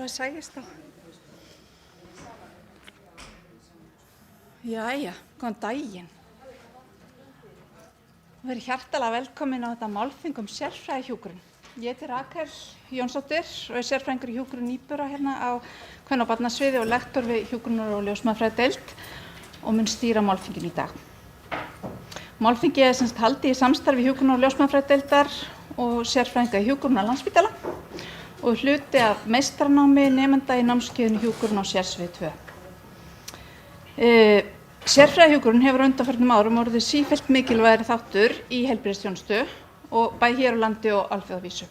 það sægist þá. Jæja, góðan daginn. Þú verið hjartalega velkomin á þetta málþing sérfræðihjúkrun. Ég heiti Rakel Jónsdóttir og sérfræðingur í hjúkrun Nýbura hérna á kvenna- og barnasviði og lektor við hjúkrunar- og ljósmæðrafræðideild og mun stýra málþinginu í dag. Málþingi er semst haldið í samstarfi hjúkrunar- og ljósmæðrafræðideildar og sérfræðinga í hjúkrunar á Landspítala og hluti af meistaranámi nemenda í námskeiðinu hjúkrun á sérsvið 2. Sérfræðihjúkrun hefur á undanförnum árum orðið sífellt mikilvægari þáttur í heilbrigðisþjónustu og bæði hér á landi og alþjóðavísu.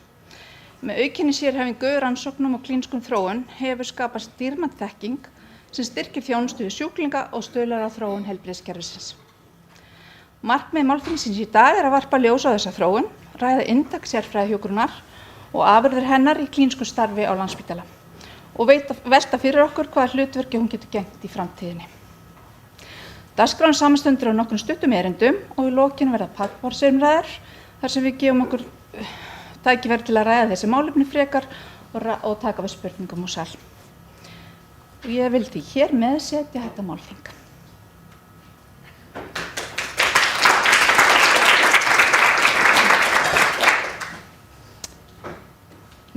Með aukinni sérhæfingu, rannsóknum og klínískum þróun hefur skapast dýrmæt þekking sem styrkir þjónustu við sjúklinga og stuðlar á þróun heilbrigðiskerfisins. Markmið málþingsins í dag er að varpa ljós á þessa þróun, ræða inntak sérfræðihjúkrunar og afurðir hennar í klínísku starfi á Landspítala og velta fyrir okkur hvaða hlutverki hún getur gegnt í framtíðinni. Dagskráin samanstendur á nokkrum stuttum erindum og í lokin verða pallborðsumræður þar sem við gefum okkur tækifæri til að ræða þessi málefni frekar og taka við spurningum úr sal. Og ég vil því hér meðsetja þetta málþing.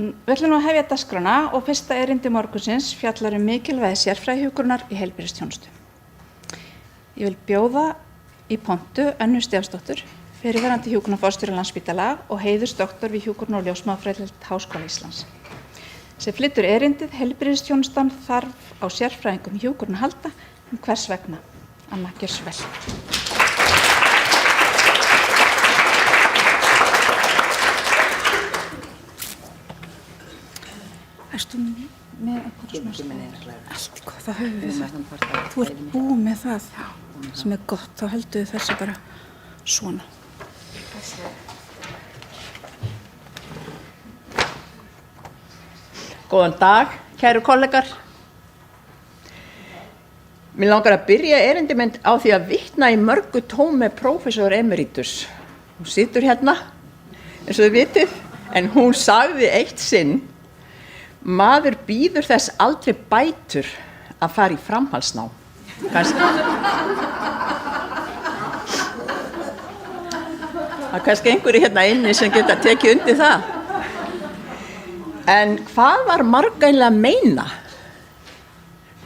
Við ætlum að hefja dagskrána og fyrsta erindi morgunsins fjallar mikilvægi sérfræðihjúkrunar í heilbrigðisþjónustu. Ég vil bjóða í pontu Önnu Stefánsdóttur, fyrrverandi hjúkrunarforstjóri Landspítala og heiðursdoktor við hjúkrunar- og ljósmæðrafræðideild Háskóla Íslands. Sem flytur erindið heilbrigðisþjónustan þarf á sérfræðingum í hjúkrun að halda, en hvers vegna? Anna, gjörðu svo vel. Erstu með einhvern svona? Allt gott, þá höfum við þetta. Þú ert búið með það, sem er gott, þá höldum við þessu bara svona. Góðan dag, kæru kollegar. Mér langar að byrja erindi minn á því að vitna í Mörgu Tóme prófessor emeritus. Hún situr hérna, eins og þið vitið, en hún sagði eitt sinn: maður bíður þess aldrei bætur að fara í framhaldsnám. Það er kannski einhverju hérna inni sem geta tekið undir það. En hvað var Marga eiginlega að meina?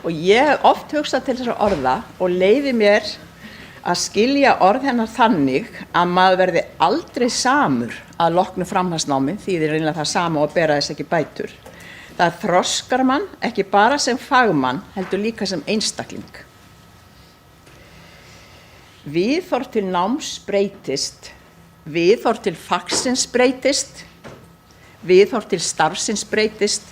Og ég hef oft hugsað til þessara orða og leyfi mér að skilja orð hennar þannig að maður verði aldrei samur að loknu framhaldsnámi, þýðir eiginlega það sama og bera þess ekki bætur. Það þroskar mann ekki bara sem fagmann, heldur líka sem einstakling. Viðhorf til náms breytist, viðhorf til fagsins breytist, viðhorf til starfsins breytist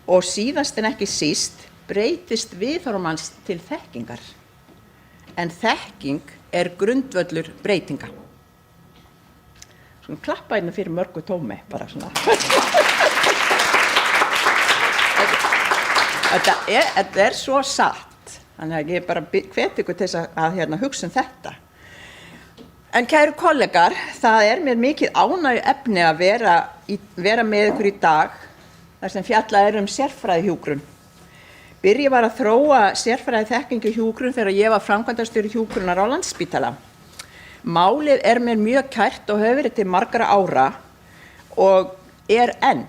og síðast en ekki síst breytist viðhorf manns til þekkingar. En þekking er grundvöllur breytinga. Svona klappa hérna fyrir Mörgu Tóme, bara svona. Þetta er svo satt, þannig að ég bara hvet ykkur til þess að hugsa þetta. En kæru kollegar, það er mér mikið ánægju efni að vera með ykkur í dag þar sem fjallað sérfræðihjúkrun. Byrjað var að þróa sérfræðiþekkingu í hjúkrun þegar ég var framkvæmdastjóri hjúkrunar á Landspítala. Málið er mér mjög kært og hefur verið til margra ára og er enn.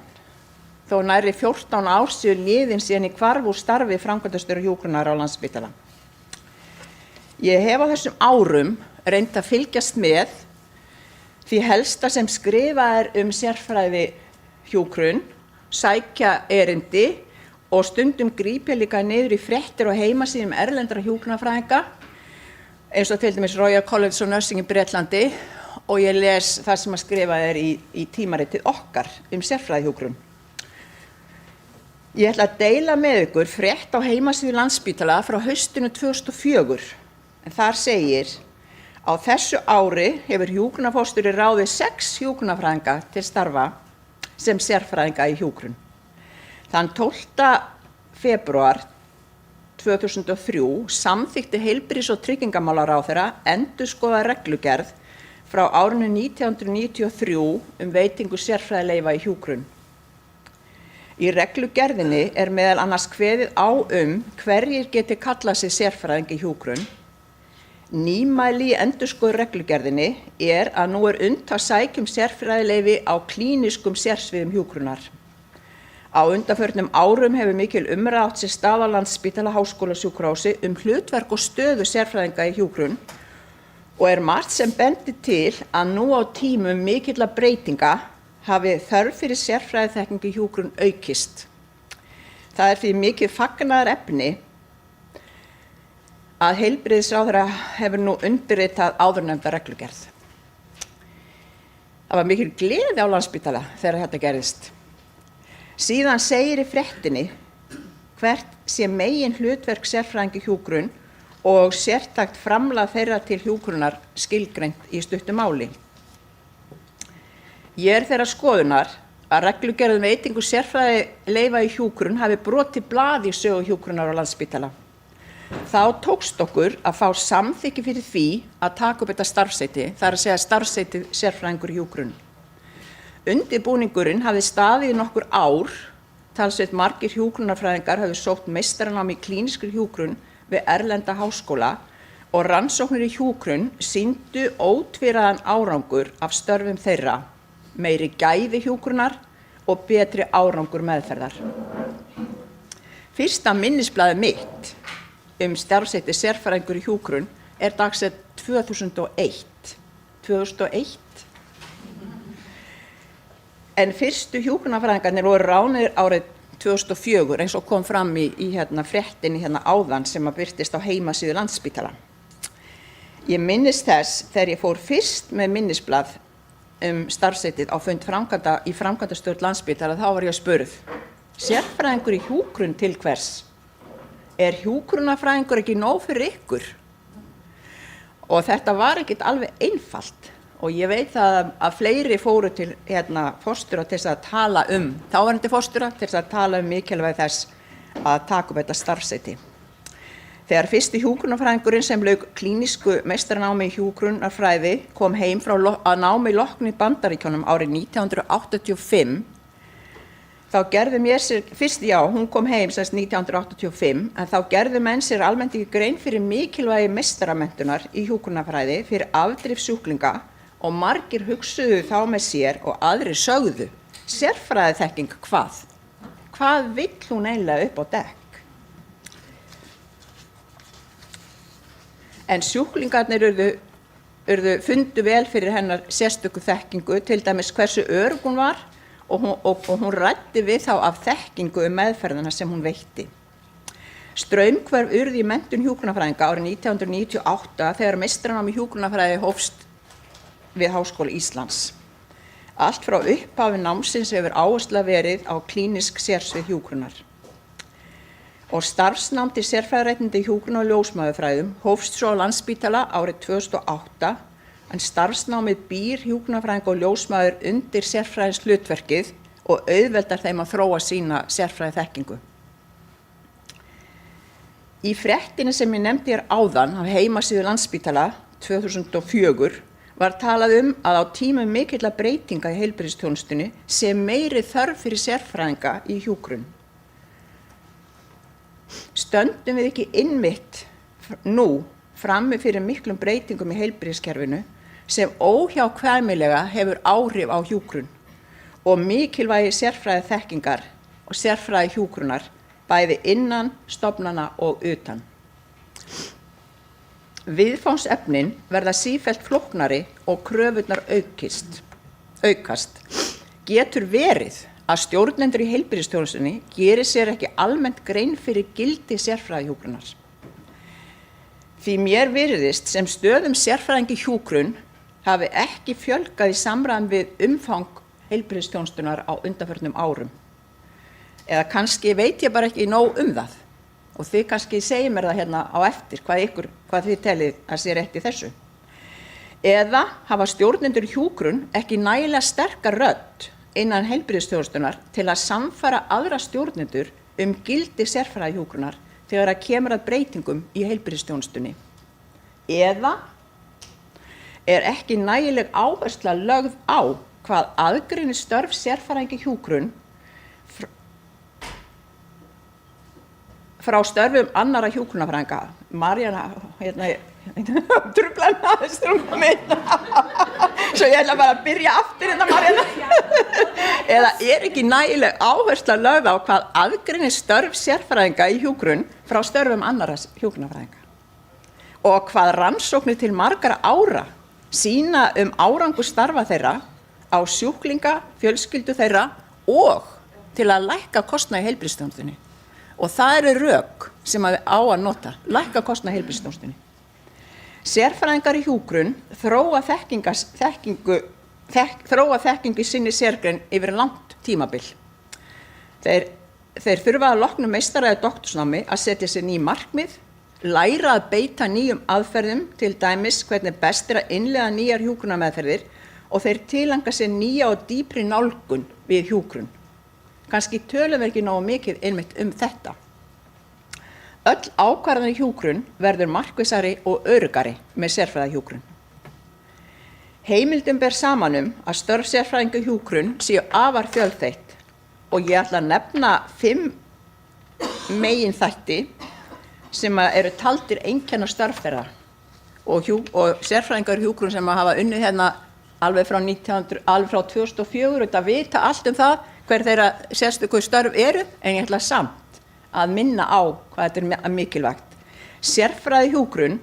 Þó nærri 14 ár séu liðin síðan ég hvarf úr starfi framkvæmdastjóri hjúkrunar á Landspítala. Ég hef á þessum árum reynt að fylgjast með því helsta sem skrifað sérfræðihjúkrun, sækja erindi og stundum gríp ég líka niður í fréttir og heimasíðum erlendra hjúkrunarfræðinga, eins og til dæmis Royal College of Nursing í Bretlandi, og ég les það sem skrifað í tímaritið okkar sérfræðihjúkrun. Ég ætla að deila með ykkur frétt á heimasíðu Landspítala frá haustinu 2004, en þar segir: á þessu ári hefur hjúkrunarforstjóri ráðið 6 hjúkrunarfræðinga til starfa sem sérfræðinga í hjúkrun. Þann 12. febrúar 2003 samþykkti heilbrigðis- og tryggingamálaráðherra endurskoðaða reglugerð frá árinu 1993 veitingu sérfræðileyfa í hjúkrun. Í reglugerðinni meðal annars kveðið á hverjir geti kallað sig sérfræðing í hjúkrun. Nýmæli í endurskoðun reglugerðinni að nú unnt að sækja sérfræðileyfi á klínískum sérsviðum hjúkrunar. Á undanförnum árum hefur mikil umræða átt sér stað á Landspítala Háskólasjúkrahúsi hlutverk og stöðu sérfræðinga í hjúkrun og margt sem bendir til að nú á tímum mikilla breytinga hafi þörf fyrir sérfræðiþekkingu í hjúkrun aukist. Það því mikið fagnaðarefni að heilbrigðisráðherra hefur nú undirritað áðurnefnda reglugerð. Það var mikil gleði á Landspítala þegar þetta gerðist. Síðan segir í fréttinni hvert sé megin hlutverk sérfræðinga í hjúkrun og sértækt framlag þeirra til hjúkrunar skilgreint í stuttu máli. Ég þeirrar skoðunar að reglugerð veitingu sérfræðileyfa í hjúkrun hafi brotið blað í sögu hjúkrunar á Landspítala. Þá tókst okkur að fá samþykki fyrir því að taka upp þetta starfsheiti, það að segja starfsheitið sérfræðingur í hjúkrun. Undirbúningurinn hafði staðið í nokkur ár, talsvert margir hjúkrunarfræðingar hafði sótt meistaranám í klínískri hjúkrun við erlenda háskóla og rannsóknir í hjúkrun sýndu ótvíræðan árangur af störfum þeirra, meiri gæði hjúkrunar og betri árangur meðferðar. Fyrsta minnisblaðið mitt starfsheitið sérfræðingur í hjúkrun dagsett 2001. En fyrstu hjúkrunarfræðingarnir voru ráðnir árið 2004 eins og kom fram í fréttinni áðan sem birtist á heimasíðu Landspítala. Ég minnist þess þegar ég fór fyrst með minnisblað starfsheitið á fund í framkvæmdastjórn Landspítala, þá var ég spurð: sérfræðingur í hjúkrun til hvers? Hjúkrunarfræðingur ekki nóg fyrir ykkur? Og þetta var ekkert alveg einfalt og ég veit að fleiri fóru til forstjóra til þess að tala þáverandi forstjóra til þess að tala mikilvægi þess að taka upp þetta starfsheiti. Þegar fyrsti hjúkrunarfræðingurinn sem lauk klínísku meistaranámi í hjúkrunarfræði kom heim frá að námi loknu í Bandaríkjunum árið 1985, þá gerðu mér sér, hún kom heim 1985, en þá gerðu menn sér almennt ekki grein fyrir mikilvægi meistaramenntunar í hjúkrunarfræði fyrir afdrif sjúklinga og margir hugsuðu þá með sér og aðrir sögðu: sérfræðiþekking hvað? Hvað vill hún eiginlega upp á dekk? En sjúklingarnir fundu vel fyrir hennar sérstöku þekkingu, til dæmis hversu örugg hún var og hún ræddi við þá af þekkingu meðferðina sem hún veitti. Straumhvörf urðu í menntun hjúkrunarfræðinga árið 1998 þegar meistaranám í hjúkrunarfræði hófst við Háskóla Íslands. Allt frá upphafi námsins hefur áhersla verið á klínísk sérsvið hjúkrunar. Og starfsnám til sérfræðiréttindi í hjúkrun og ljósmæðurfræðum hófst svo á Landspítala árið 2008, en starfsnámið býr hjúkrunarfræðinga og ljósmæður undir sérfræðins hlutverkið og auðveldar þeim að þróa sína sérfræðiþekkingu. Í fréttinni sem ég nefndi áðan af heimasíðu Landspítala 2004 var talað að á tímum mikilla breytinga í heilbrigðisþjónustunni sé meiri þörf fyrir sérfræðinga í hjúkrun. Stöndum við ekki einmitt nú frammi fyrir miklum breytingum í heilbrigðiskerfinu sem óhjákvæmilega hefur áhrif á hjúkrun og mikilvægi sérfræðiþekkingar og sérfræði hjúkrunar bæði innan stofnana og utan. Viðfangsefnin verða sífellt flóknari og kröfurnar aukast. Getur verið að stjórnendur í heilbrigðisþjónustunni geri sér ekki almennt grein fyrir gildi sérfræðihjúkrunar. Því mér virðist sem stöðum sérfræðingi hjúkrun hafi ekki fjölgað í samræmi við umfang heilbrigðisþjónustunnar á undanförnum árum. Eða kannski veit ég bara ekki nóg það. Og þið kannski segir mér það á eftir hvað þið telið að sé rétt í þessu. Eða hafa stjórnendur hjúkrun ekki nægilega sterka rödd innan heilbrigðisþjónustunnar til að samfara aðra stjórnendur gildi sérfræðihjúkrunar þegar að kemur að breytingum í heilbrigðisþjónustunni. Eða ekki nægileg áhersla lögð á hvað aðgreinir störf sérfræðinga í hjúkrun frá störfum annara hjúkrunarfræðinga. Maríana, truflan aðeins þegar hún kom inn. Svo ég ætla bara að byrja aftur Maríana. Eða ekki nægileg áhersla lögð á hvað aðgreinir störf sérfræðinga í hjúkrun frá störfum annara hjúkrunarfræðinga. Og hvað rannsóknir til margra ára sýna árangur starfa þeirra á sjúklinga, fjölskyldu þeirra og til að lækka kostnað í heilbrigðisþjónustunni. Og það eru rök sem við á að nota, lækka kostnað í heilbrigðisþjónustunni. Sérfræðingar í hjúkrun þróa þekkingu í sinni sérgrein yfir langt tímabil. Þeir þurfa að loknu meistara- eða doktorsnámi að setja sér ný markmið, læra að beita nýjum aðferðum, til dæmis hvernig best að innleiða nýjar hjúkrunarmeðferðir, og þeir tilanga sér nýja og dýpri nálgun við hjúkrun. Kannski tölum við ekki nógu mikið einmitt þetta. Öll ákvarðanir í hjúkrun verður markvissari og öruggari með sérfræðihjúkrun. Heimildum ber saman að störf sérfræðinga í hjúkrun séu afar fjölþætt og ég ætla að nefna 5 meginþætti sem eru taldir einkenna störf þeirra og sérfræðingar í hjúkrun sem hafa unnið hérna alveg frá 2004, þetta vita allt það hver þeirra sérstöku störf eru, en ég ætla samt að minna á hvað þetta er mikilvægt. Sérfræðihjúkrun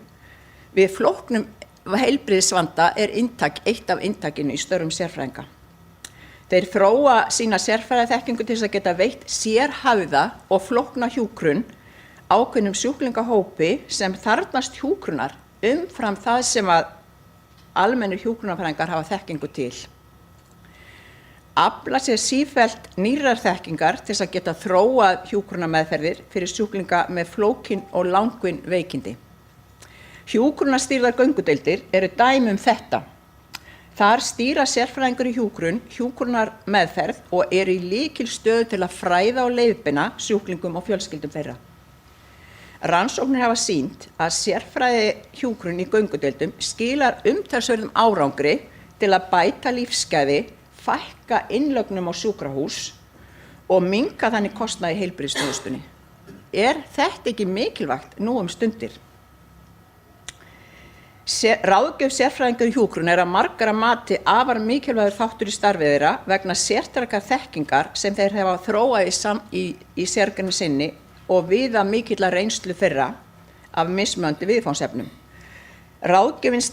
við flóknum heilbrigðisvanda er eitt af inntakinu í störfum sérfræðinga. Þeir þróa sína sérfræðiþekkingu til þess að geta veitt sérhæfða og flókna hjúkrun ákveðnum sjúklingahópi sem þarfnast hjúkrunar umfram það sem að almennir hjúkrunarfræðingar hafa þekkingu til. Afla sér sífellt nýrrar þekkingar til þess að geta þróað hjúkrunarmeðferðir fyrir sjúklinga með flókin og langvinn veikindi. Hjúkrunarstýrðar göngudeildir eru dæmi þetta. Þar stýra sérfræðingur í hjúkrunarmeðferð og eru í lykilstöðu til að fræða og leiðbeina sjúklingum og fjölskyldum þeirra. Rannsóknir hafa sýnt að sérfræðihjúkrun í göngudeildum skilar umtalsverðum árangri til að bæta lífsgæði, fækka innlögnum á sjúkrahús og minnka þannig kostnað í heilbrigðisþjónustunni. Er þetta ekki mikilvægt nú stundir? Ráðgjöf sérfræðinga í hjúkrun að margra mati afar mikilvægur þáttur í starfi þeirra vegna sértækrar þekkingar sem þeir hafa þróað í sérgrein sinni og viða mikilla reynslu þeirra af mismunandi viðfangsefnum. Ráðgjöfin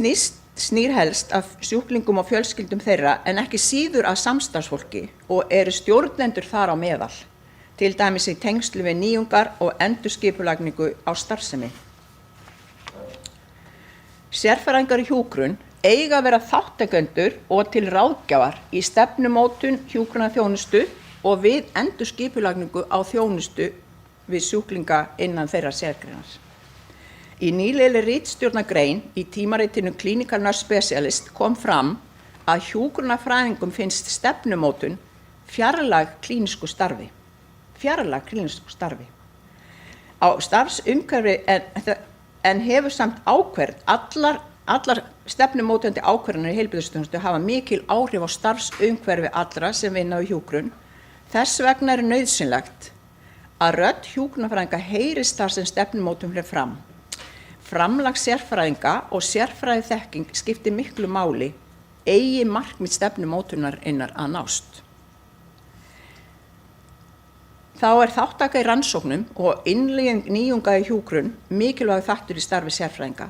snýr helst af sjúklingum og fjölskyldum þeirra en ekki síður af samstarfsfólki og eru stjórnendur þar á meðal, til dæmis í tengslu við nýjungar og endurskipulagningu á starfsemi. Sérfræðingar í hjúkrun eiga að vera þátttakendur og til ráðgjafar í stefnumótun hjúkrunarþjónustu og við endurskipulagningu á þjónustu við sjúklinga innan þeirra sérgreinar. Í nýlegri ritstjórnargrein í tímaritinu Clinical Nurse Specialist kom fram að hjúkrunarfræðingum finnst stefnumótun fjarlæg klínísku starfi. Á starfsumhverfi en hefur samt ákvörð allar stefnumótandi ákvörðanir í heilbrigðisþjónustu hafa mikil áhrif á starfsumhverfi allra sem vinna í hjúkrun. Þess vegna er nauðsynlegt að rödd hjúkrunarfræðinga heyrist þar sem stefnumótun fer fram. Framlag sérfræðinga og sérfræðiþekking skiptir miklu máli, eigi markmið stefnumótunarinnar að nást. Þá er þátttaka í rannsóknum og innleiðing nýjunga í hjúkrun mikilvægur þáttur í starfi sérfræðinga,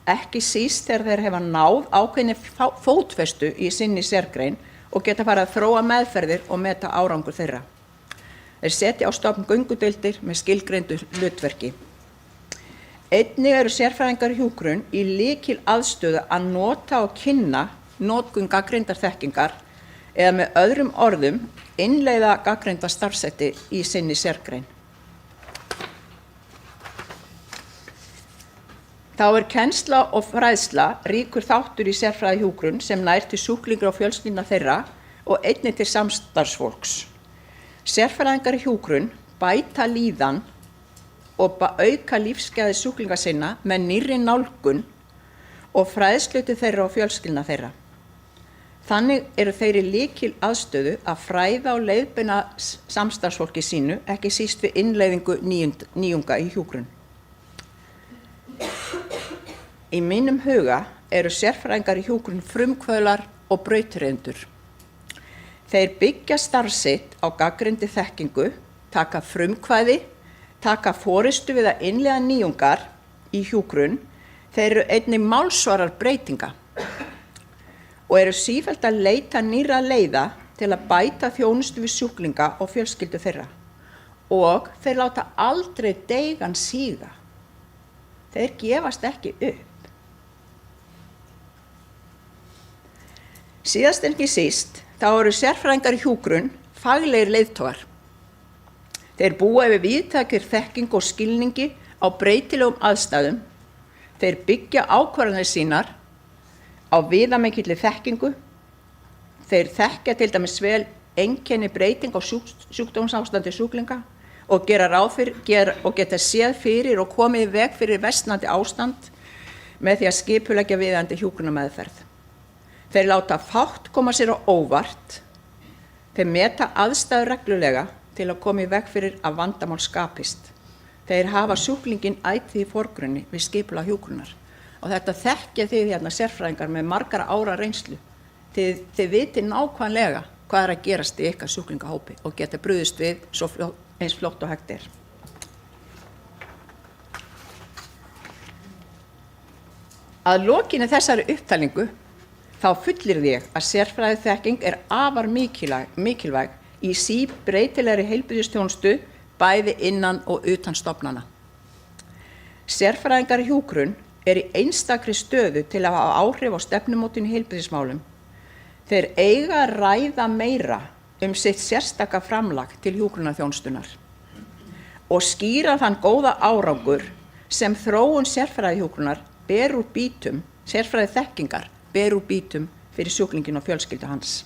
ekki síst þegar þeir hafa náð ákveðinni fótfestu í sinni sérgrein og geta farið að þróa meðferðir og meta árangur þeirra. Þeir setja á stofn göngudeildir með skilgreindu hlutverki. Einnig eru sérfræðingar í hjúkrun í lykil aðstöðu að nota og kynna notkun gagnreyndar þekkingar eða með öðrum orðum innleiða gagnreynda starfshætti í sinni sérgrein. Þá er kennsla og fræðsla ríkur þáttur í sérfræðihjúkrun sem nær til sjúklinga og fjölskyldna þeirra og einnig til samstarfsfólks. Sérfræðingar í hjúkrun bæta líðan og auka lífsgæði sjúklinga sinna með nýrri nálgun og fræðslu til þeirra og fjölskyldna þeirra. Þannig eru þeir í lykil aðstöðu að fræða og leiðbeina samstarfsfólki sínu, ekki síst við innleiðingu nýjunga í hjúkrun. Í mínum huga eru sérfræðingar í hjúkrun frumkvöðlar og brautarreiðendur. Þeir byggja starf sitt á gagnreyndri þekkingu, taka frumkvæði, taka forystu við að innleiða nýjungar í hjúkrun. Þeir eru einnig málsvarar breytinga og eru sífellt að leita nýrra leiða til að bæta þjónustu við sjúklinga og fjölskyldu þeirra. Og þeir láta aldrei deigan síga. Þeir gefast ekki upp. Síðast en ekki síst, þá eru sérfræðingar í hjúkrun faglegir leiðtogar. Þeir búa yfir víðtækri þekkingu og skilningi á breytilegum aðstæðum. Þeir byggja ákvarðanir sínar á viðamikilli þekkingu. Þeir þekkja til dæmis vel einkenni breyting á sjúkdómsástandi sjúklinga og geta séð fyrir og komið í veg fyrir versnandi ástand með því að skipuleggja viðeigandi hjúkrunarmeðferð. Þeir láta fátt koma sér á óvart. Þeir meta aðstæður reglulega til að koma í veg fyrir að vandamál skapist. Þeir hafa sjúklinginn ætíð í forgrunni við skipulag hjúkrunar. Og þetta þekkja þið hérna sérfræðingar með margara ára reynslu. Þið viti nákvæmlega hvað er að gerast í ykkar sjúklingahópi og geta brugðist við eins fljótt og hægt er. Að lokinni þessari upptalningu þá fullyrði ég að sérfræðiþekking er afar mikilvæg í síbreytilegri heilbrigðisþjónustu bæði innan og utan stofnana. Sérfræðingar í hjúkrun er í einstakri stöðu til að hafa áhrif á stefnumótun í heilbrigðismálum. Þeir eiga að ræða meira sitt sérstaka framlag til hjúkrunarþjónustunnar og skýra þann góða árangur sem þróun sérfræðihjúkrunar ber úr býtum, sérfræðiþekkingar ber úr býtum fyrir sjúklingin og fjölskyldu hans.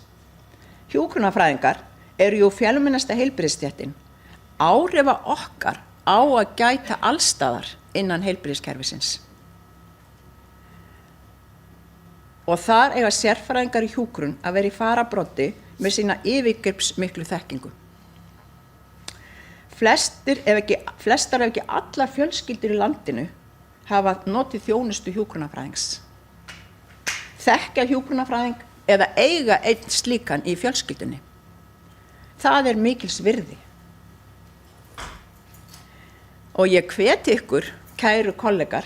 Hjúkrunarfræðingar eru jú fjölmennasta heilbrigðisstéttin. Áhrifa okkar á að gæta allstaðar innan heilbrigðiskerfisins. Og þar eiga sérfræðingar í hjúkrun að vera í fararbroddi með sína yfirgripsmiklu þekkingu. Flestar ef ekki allar fjölskyldur í landinu hafa notið þjónustu hjúkrunarfræðings. Þekkja hjúkrunarfræðing eða eiga einn slíkan í fjölskyldunni. Það er mikils virði. Og ég hveti ykkur, kæru kollegar,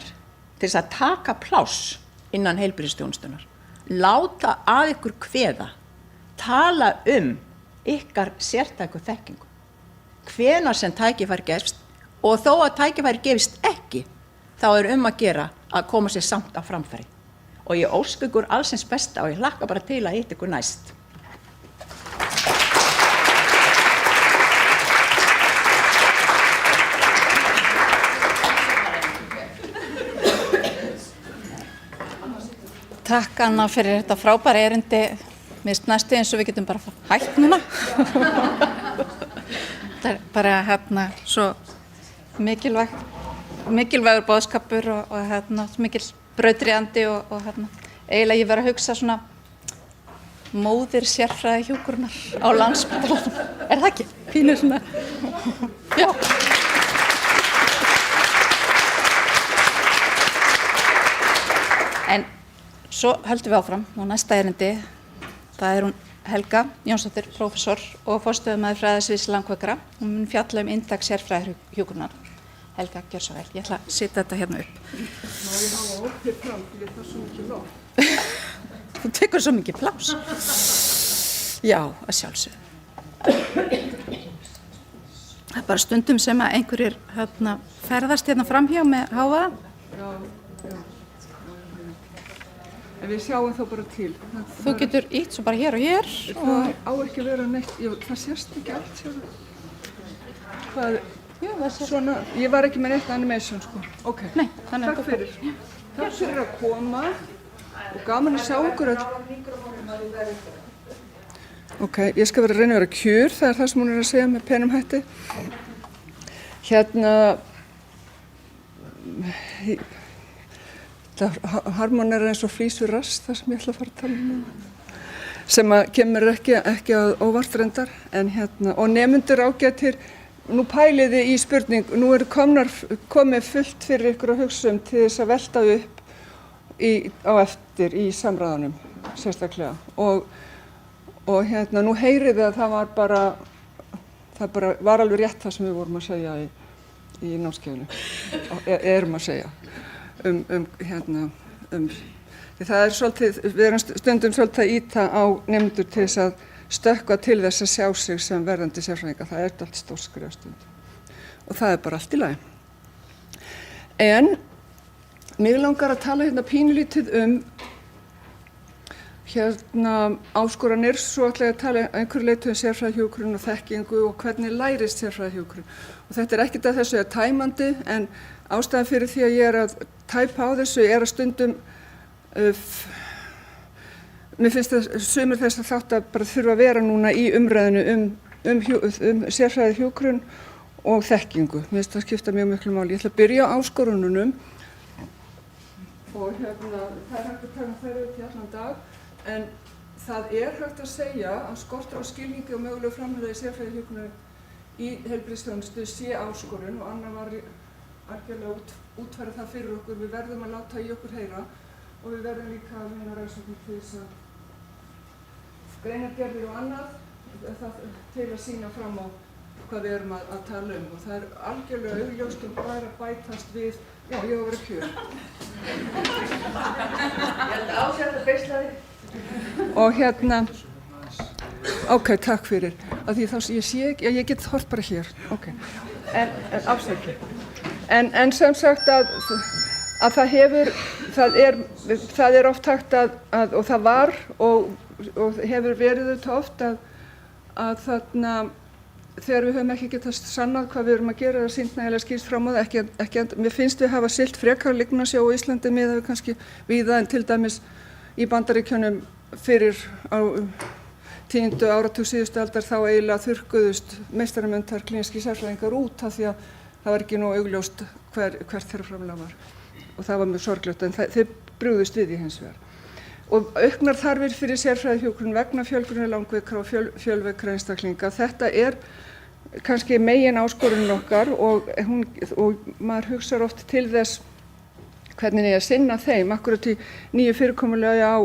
til þess að taka pláss innan heilbrigðisþjónustunnar. Láta að ykkur kveða, tala ykkar sértæku þekkingu. Hvenær sem tækifæri gefst og þó að tækifæri gefist ekki, þá er að gera að koma sér samt á framfæri. Og ég óska ykkur allsins besta og ég hlakka bara til að hitta ykkur næst. Takk Anna fyrir þetta frábæra erindi. Mér finnst næstu eins og við getum bara hætt núna. Það er bara svo mikilvægur boðskapur og mikil brautryðjandi og eiginlega ég verið að hugsa svona móðir sérfræði hjúkrunar á Landspítalanum. Er það ekki? Pínu svona. Já. En svo höldum við áfram og næsta erindi, það er hún Helga Jónsdóttir, prófessor og forstöðumaður fræðasviðs Langvekra. Hún mun fjalla inntak sérfræði hjúkrunar. Helga, gjör svo vel. Ég ætla að setja þetta hérna upp. Má ég hafa opið fram, ég þarf svo mikið loft. Þú tekur svo mikið pláss. Já, að sjálfsögðu. Það er bara stundum sem að einhverjir ferðast hérna framhjá með hávaða. Já. En við sjáum þá bara til. Þú getur ítt svo bara hér og hér. Það á ekki að vera neitt, það sést ekki allt sjálf. Hvað? Já, svona, ég var ekki með neitt animation sko. Ok, nei, takk fyrir. Takk fyrir að koma og gaman að sjá ykkur öll. Ok, ég skal vera að reyna að vera kjur, það er það sem hún er að segja með penum hætti. Það harmonerar eins og flýsur rast, það sem ég ætla að fara að tala um núna. sem að kemur ekki að óvart reyndar, en og nemendur ágætir, nú pæliði í spurning, nú komið fullt fyrir ykkur að hugsa til þess að velta upp á eftir í samræðunum, sérstaklega, og nú heyriði að það var alveg rétt það sem við vorum að segja í námskeiðinu, erum að segja, því það svolítið, við erum stundum svolítið að ýta á nemendur til þess að stökkva til þess að sjá sig sem verðandi sérfræðinga, það allt stórt skref stundum og það bara allt í lagi. En mig langar að tala pínulítið áskoranir, svo ætla ég að tala einhverju leyti sérfræðihjúkrun og þekkingu og hvernig lærist sérfræðihjúkrun. Og þetta ekkert að þessu tæmandi, en ástæðan fyrir því að ég að tæpa á þessu að stundum mér finnst sumir þess að þátt að bara þurfa að vera núna í umræðinu um sérfræðihjúkrun og þekkingu. Mér finnst það skipta mjög miklu máli. Ég ætla að byrja á áskorununum og það hægt að taka þær út í allan dag, en það hægt að segja að skortur á skilningi og mögulegu framhaldið í sérfræðihjúkrun í heilbrigðisþjónustu sé áskorun, og Anna var algjörlega útfæra það fyrir okkur. Við verðum að láta í okkur heyra og við verðum líka að vinna rannsóknir til þess að greinargerðir og annað til að sýna fram á hvað við erum að tala og það algjörlega augljóst og bara bætast við, já, ég var að vera kjör. Ég held að ásætta beislaði. Og ok, takk fyrir, af því þá ég sé ekki, ég get hort bara hér, ok, en afsækki. En sem sagt að það er oft hægt og það var og hefur verið þetta oft að þarna þegar við höfum ekki getað sannað hvað við erum að gera, það sýnt nægilega skýrt fram á það, mér finnst við hafa siglt frekar lygnasjó á Íslandi miðað við kannski víða, en til dæmis í Bandaríkjunum fyrir á 10. áratug síðustu aldar þá eiginlega þurrkuðust meistaramenntar klínískir sérfræðingar út af því að það var ekki nógu augljóst hvert þeirra framlag var. Og það var mjög sorglegt, en þeir brugðust við í hins vegar. Og auknar þarfir fyrir sérfræðihjúkrun vegna fjölgunar langveikra og fjölveikra einstaklinga. Þetta kannski megin áskorunin okkar og maður hugsar oft til þess hvernig eigi að sinna þeim, akkurat í nýju fyrirkomulagi á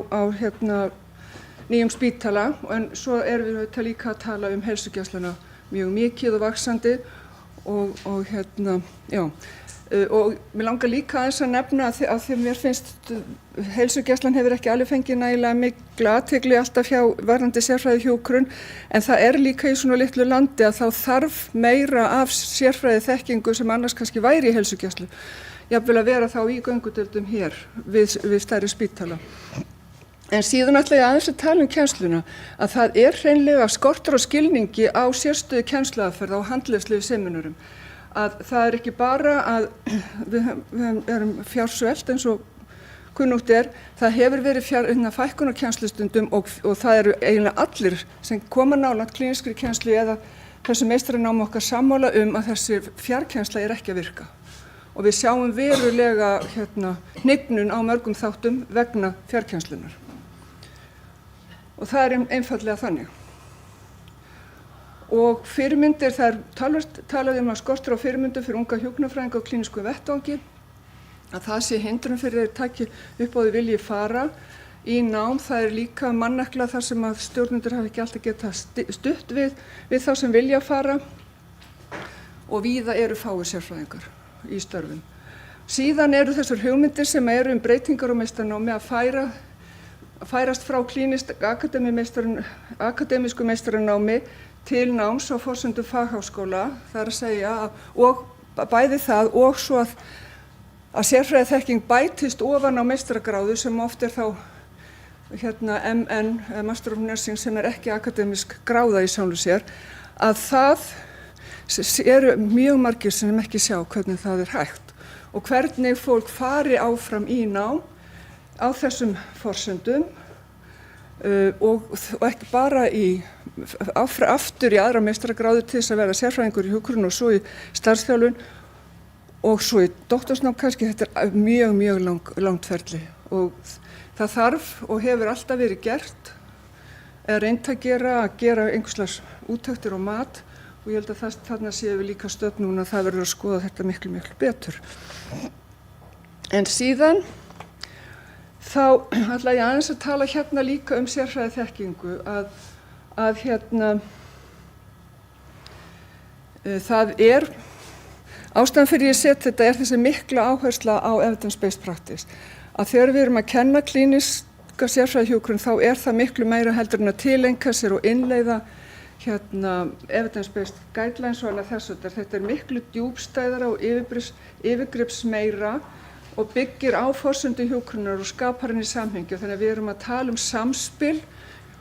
nýjum spítala, en svo erum við auðvitað líka að tala heilsugæsluna mjög mikið og vaxandi og já. Og mér langar líka aðeins að nefna að því mér finnst heilsugæslan hefur ekki alveg fengið nægilega mikla athygli alltaf hjá varðandi sérfræðihjúkrun, en það líka í svona litlu landi að þá þarf meira af sérfræði þekkingu sem annars kannski væri í heilsugæslu, jafnvel að vera þá í göngudeildum hér við stærri spítala. En síðan ætla ég aðeins að tala kennsluna, að það hreinlega skortur á skilningi á sérstöðu kennsluaðferða og handleiðslegu seminarum. Að það ekki bara að við erum fjársvelt eins og kunnugt það hefur verið fækkun á kennslustundum og það eru eiginlega allir sem koma nálægt klínískri kennslu eða þessu meistaranámi okkar sammála að þessi fjarkennsla ekki að virka. Og við sjáum verulega hnignun á mörgum þáttum vegna fjarkennslunar. Og það einfaldlega þannig. Og fyrirmyndir, talaði að skortur á fyrirmyndum fyrir unga hjúkrunarfræðinga á klínískum vettvangi, að það sé hindrun fyrir þeir taki upp á því vilji fara í nám. Það líka mannekla þar sem að stjórnendur hafa ekki alltaf getað stutt við þá sem vilja fara, og víða eru fáir sérfræðingar í störfum. Síðan eru þessar hugmyndir sem eru breytingar á meistaranámi að færast frá akademísku meistaranámi til náms á forsendum fagháskóla, það að segja, og bæði það og svo að sérfræðiþekking bætist ofan á meistaragráðu sem oft þá MN, Master of Nursing, sem ekki akademísk gráða í sjálfu sér, að það eru mjög margir sem ekki sjá hvernig það hægt og hvernig fólk fari áfram í nám á þessum forsendum og ekki bara aftur í aðra meistaragráðu til þess að vera sérfræðingur í hjúkrun og svo í starfsþjálfun og svo í doktorsnám kannski. Þetta mjög langt ferli og það þarf og hefur alltaf verið gert eða reynt að gera einhversslags úttektir og mat og ég held að þarna séum við líka stödd núna að það verður að skoða þetta miklu, miklu betur. En síðan þá ætla ég aðeins að tala hérna líka sérfræðiþekkingu að það ástæðan fyrir ég set þetta þessi mikla áhersla á evidence-based practice. Að þegar við erum að kenna klíniska sérfræðihjúkrun þá það miklu meira heldur en að tileinka sér og innleiða evidence-based guidelines og annað þessu. Þetta miklu djúpstæðara og yfirgripsmeira og byggir á forsendu hjúkrunar og skapar henni samhengi. Þannig að við erum að tala samspil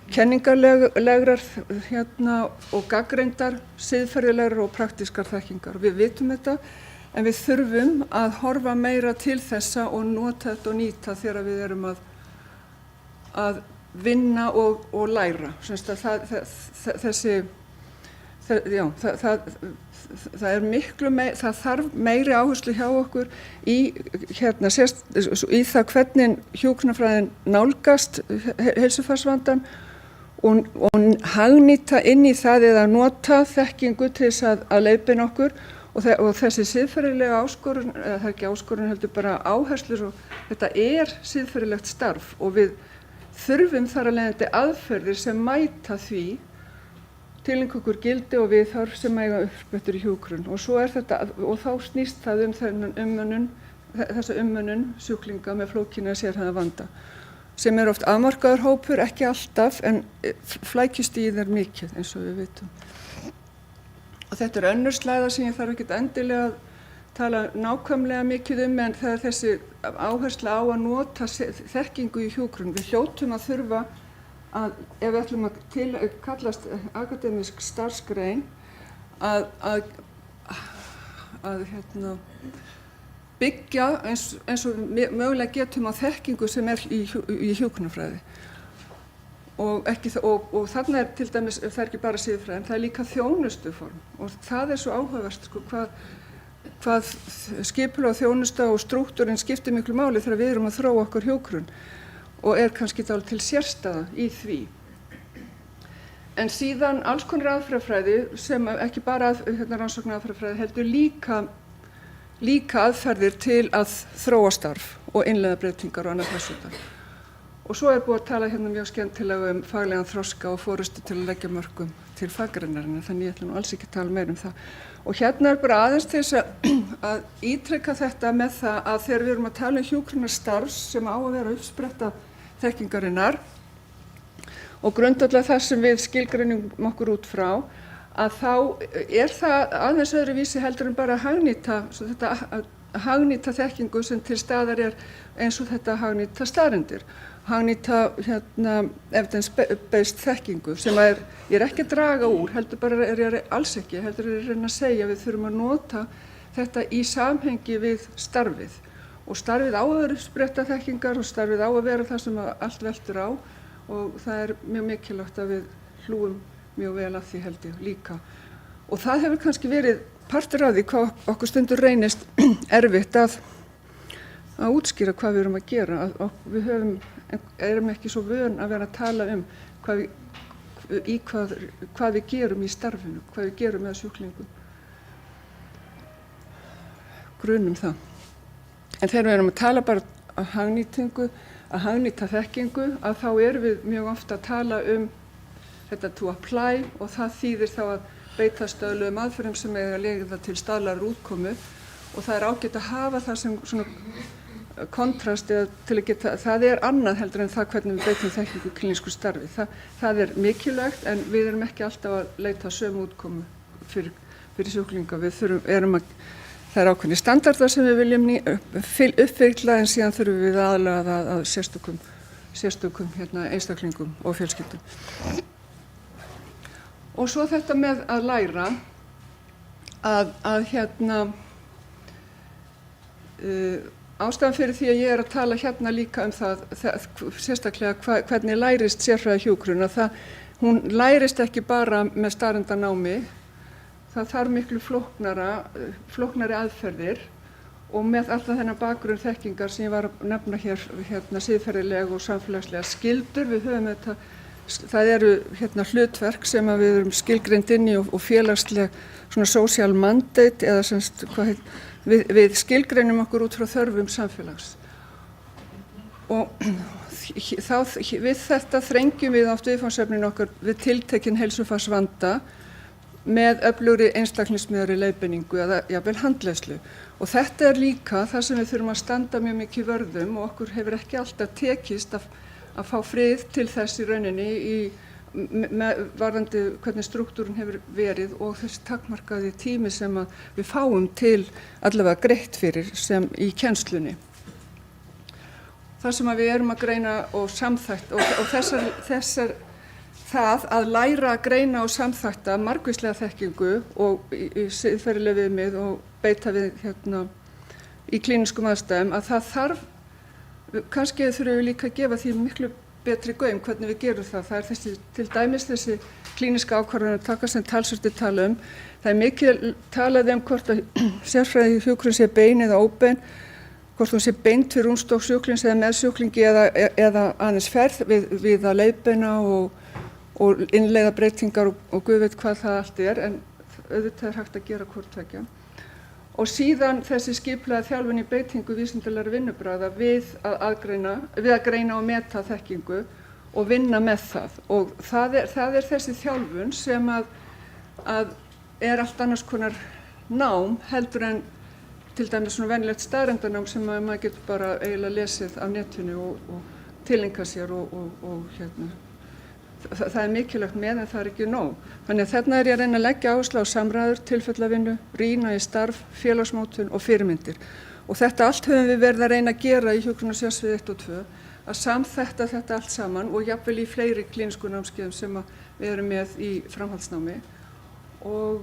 kenningarlegrar og gagnreyndar, siðferðilegrar og praktískar þekkingar. Við vitum þetta en við þurfum að horfa meira til þessa og nota þetta og nýta þegar við erum að vinna og læra. Það þarf meiri áherslu hjá okkur í það hvernig hjúkrunarfræðin nálgast heilsufarsvandann og hagnýta inn í það eða nota þekkingu til þess að leiðbeina okkur og þessi siðferðilega áskorun, eða það ekki áskorun heldur bara áherslur og þetta siðferðilegt starf og við þurfum þar að leiðandi aðferðir sem mæta því tileinka okkur gildi og viðhorf sem eiga uppsprettur í hjúkrun og svo þetta og þá snýst það þessa umönnun sjúklinga með flókina sérhæfða vanda sem oft afmarkaður hópur, ekki alltaf en flækjustigið mikið eins og við vitum. Og þetta önnur slæða sem ég þarf ekkert endilega að tala nákvæmlega mikið en það þessi áhersla á að nota þekkingu í hjúkrun. Við hljótum að þurfa að, ef við ætlum að kallast akademísk starfsgrein, að byggja eins og mögulega getum á þekkingu sem í hjúkrunarfræði. Og þarna til dæmis, það ekki bara siðfræði, en það líka þjónustuform og það svo áhugavert hvað skipulag þjónusta og strúktúrin skiptir miklu máli þegar við erum að þróa okkar hjúkrun og kannski dálítil sérstaða í því. En síðan alls konar aðferðafræði sem ekki bara rannsóknaraðferðafræði heldur líka aðferðir til að þróa starf og innleiða breytingar og annað þessu þar. Og svo búið að tala mjög skemmtilega faglegan þroska og forystu til að leggja mörkum til faggreinarinnar, þannig ég ætla nú alls ekki að tala meira það. Og bara aðeins til þess að ítreka þetta með það að þegar við erum að tala hjúkrunarstarfs sem á að vera uppspretta þekkingarinnar og grundvallar það sem við skilgreinum okkur út frá, að þá það aðeins öðruvísi heldur en bara að hagnýta þekkingu sem til staðar eins og þetta hagnýta staðreyndir. Hagnýta evidence-based þekkingu sem ég ekki að draga úr, heldur bara alls ekki, heldur reyna að segja að við þurfum að nota þetta í samhengi við starfið. Og starfið á að vera uppspretta þekkingar og starfið á að vera það sem allt veltur á og það mjög mikilvægt að við hlúum mjög vel að því held ég líka. Og það hefur kannski verið partur af því hvað okkur stundur reynist erfitt að útskýra hvað við erum að gera. Við erum ekki svo vön að vera að tala hvað við gerum í starfinu, hvað við gerum með sjúklingum. Grunum það. En þegar við erum að tala bara að hagnýta þekkingu, að þá erum við mjög ofta að tala þetta to apply og það þýðir þá að beita stöðluðum aðferðum sem eiga að leiða til staðlaðrar útkomu og það ágætt að hafa það sem svona kontrast til að geta, það annað heldur en það hvernig við beitum þekkingu í klínísku starfi. Það mikilvægt en við erum ekki alltaf að leita sömu útkomu fyrir sjúklinga. Það ákveðni standardar sem við viljum uppfylla en síðan þurfum við aðlaga að sérstökum einstaklingum og fjölskyldum. Og svo þetta með að læra ástæðan fyrir því að ég að tala líka það sérstaklega hvernig lærist sérfræðihjúkrun að hún lærist ekki bara með staðreyndanámi, það þarf miklu flóknari aðferðir og með alltaf þennan bakgrunn þekkingar sem ég var að nefna hér siðferðilega og samfélagslega skyldur. Við höfum þetta það eru hlutverk sem að við erum skilgreind inn í og félagsleg svona social mandate eða semst við skilgreinum okkur út frá þörfum samfélags. Og við þetta þrengjum við oft viðfangsefnin okkar við tiltekinn heilsufarsvanda með öflugri einstaklingsmiðari leiðbeiningu eða jafnvel handleiðslu. Og þetta er líka það sem við þurfum að standa mjög mikið vörðum og okkur hefur ekki alltaf tekist að fá frið til þess í rauninni varðandi hvernig struktúrun hefur verið og þessi takmarkaði tími sem að við fáum til allavega greitt fyrir sem í kennslunni. Það sem að við erum að greina og samþætta og það að læra að greina og samþætta margvíslega þekkingu og í siðferðileg viðmið og beita við í klínískum aðstæðum að það þarf, kannski þurfum við líka að gefa því miklu betri gaum hvernig við gerum það. Það er til dæmis þessi klíníska ákvarðanataka sem talsvert tala um. Það er mikið talað hvort að sérfræði hjúkrun sé bein eða óbein, hvort hún sé beint fyrir rúmstokk sjúklings eða með sjúklingi eða aðeins ferð við að leiðbeina og innleiða breytingar og guð veit hvað það allt er, en auðvitað er hægt að gera hvort tveggja. Og síðan þessi skipulagða þjálfun í beitingu vísindalegrar vinnubragða við að greina og meta þekkingu og vinna með það. Og það er þessi þjálfun sem að er allt annars konar nám heldur en til dæmis svona venjulegt staðreyndanám sem maður getur bara eiginlega lesið af netinu og tileinkað sér það er mikilvægt með en það er ekki nóg. Þannig að þarna er ég að reyna að leggja áherslu á samræður, tilfellavinnu, rýna í starf, félagsmótun og fyrirmyndir. Og þetta allt höfum við verið að reyna að gera í hjúkrunarsjóðsvið 1 og 2, að samþætta þetta allt saman og jafnvel í fleiri klínísku námskeiðum sem við erum með í framhaldsnámi. Og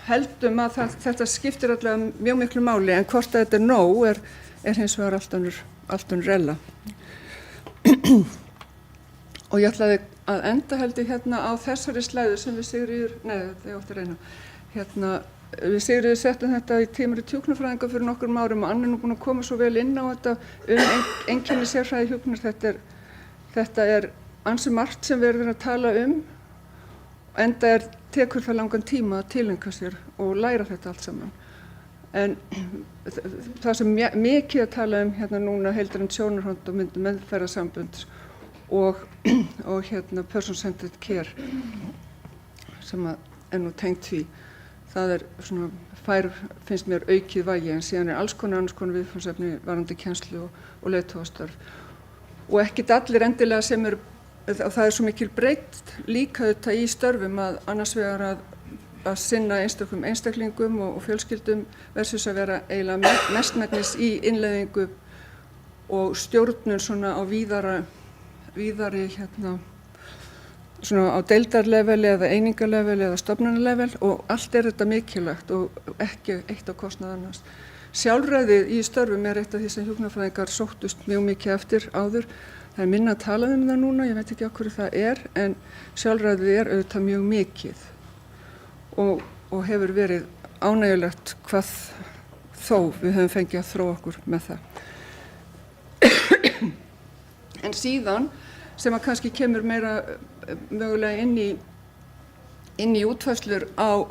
heldum að þetta skiptir allavega mjög miklu máli en hvort að þetta er nóg er hins vegar allt önnur rella. Og ég ætlaði að enda held ég á þessari slæðu sem við Sigríður settum þetta í tímarit hjúkrunarfræðinga fyrir nokkrum árum og Anna er nú búin að koma svo vel inn á þetta einkenni sérfræði hjúkrunar. Þetta er ansi margt sem við erum að tala enda tekur það langan tíma að tileinka sér og læra þetta allt saman. En það sem mikið að tala núna heildrænt sjónarhorn og meðferðarsambund og person-centered care sem er nú tengt því. Það er svona, finnst mér aukið vægi en síðan er alls konar viðfangsefni varðandi kennslu og leiðtogastörf. Og ekkert allir endilega sem og það er svo mikil breytt líka þetta í störfum að annars vegar að sinna einstaklingum og fjölskyldum versus að vera eiginlega mestmegnis í innleiðingu og stjórnun svona á víðari svona á deildarleveli eða einingarleveli eða stofnunarlevel og allt er þetta mikilvægt og ekki eitt á kostnað annars. Sjálfræðið í störfum er eitt af því sem hjúkrunarfræðingar sóttust mjög mikið eftir áður. Það er minna að tala um það núna, ég veit ekki á hverju það er, en sjálfræðið er auðvitað mjög mikið og hefur verið ánægjulegt hvað þó við höfum fengið að þróa okkur með það. En síðan, sem að kannski kemur meira mögulega inn í útfærslur á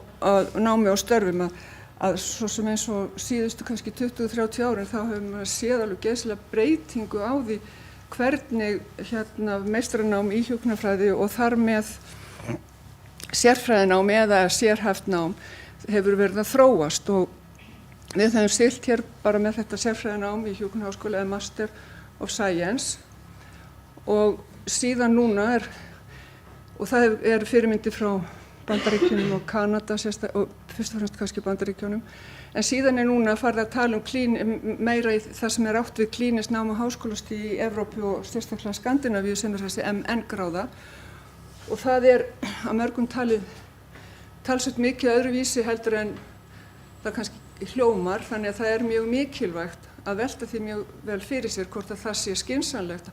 námi og störfum að svo sem eins og síðustu kannski 20-30 árin þá höfum við séð alveg geysilega breytingu á því hvernig meistaranám í hjúkrunarfræði og þar með sérfræðinám eða sérhæft nám hefur verið að þróast og við höfum siglt hér bara með þetta sérfræðinám í hjúkrunarháskóla eða Master of Science og síðan núna og það er fyrirmyndi frá Bandaríkjunum og Kanada og fyrst og fremst kannski Bandaríkjunum en síðan er núna farið að tala meira í það sem er átt við klínískt nám á háskólastigi í Evrópu og sérstaklega Skandinavíu sem er þessi MN-gráða og það er að mörgum talsvert mikið öðruvísi heldur en það kannski hljómar þannig að það er mjög mikilvægt að velta því mjög vel fyrir sér hvort að það sé skynsamlegt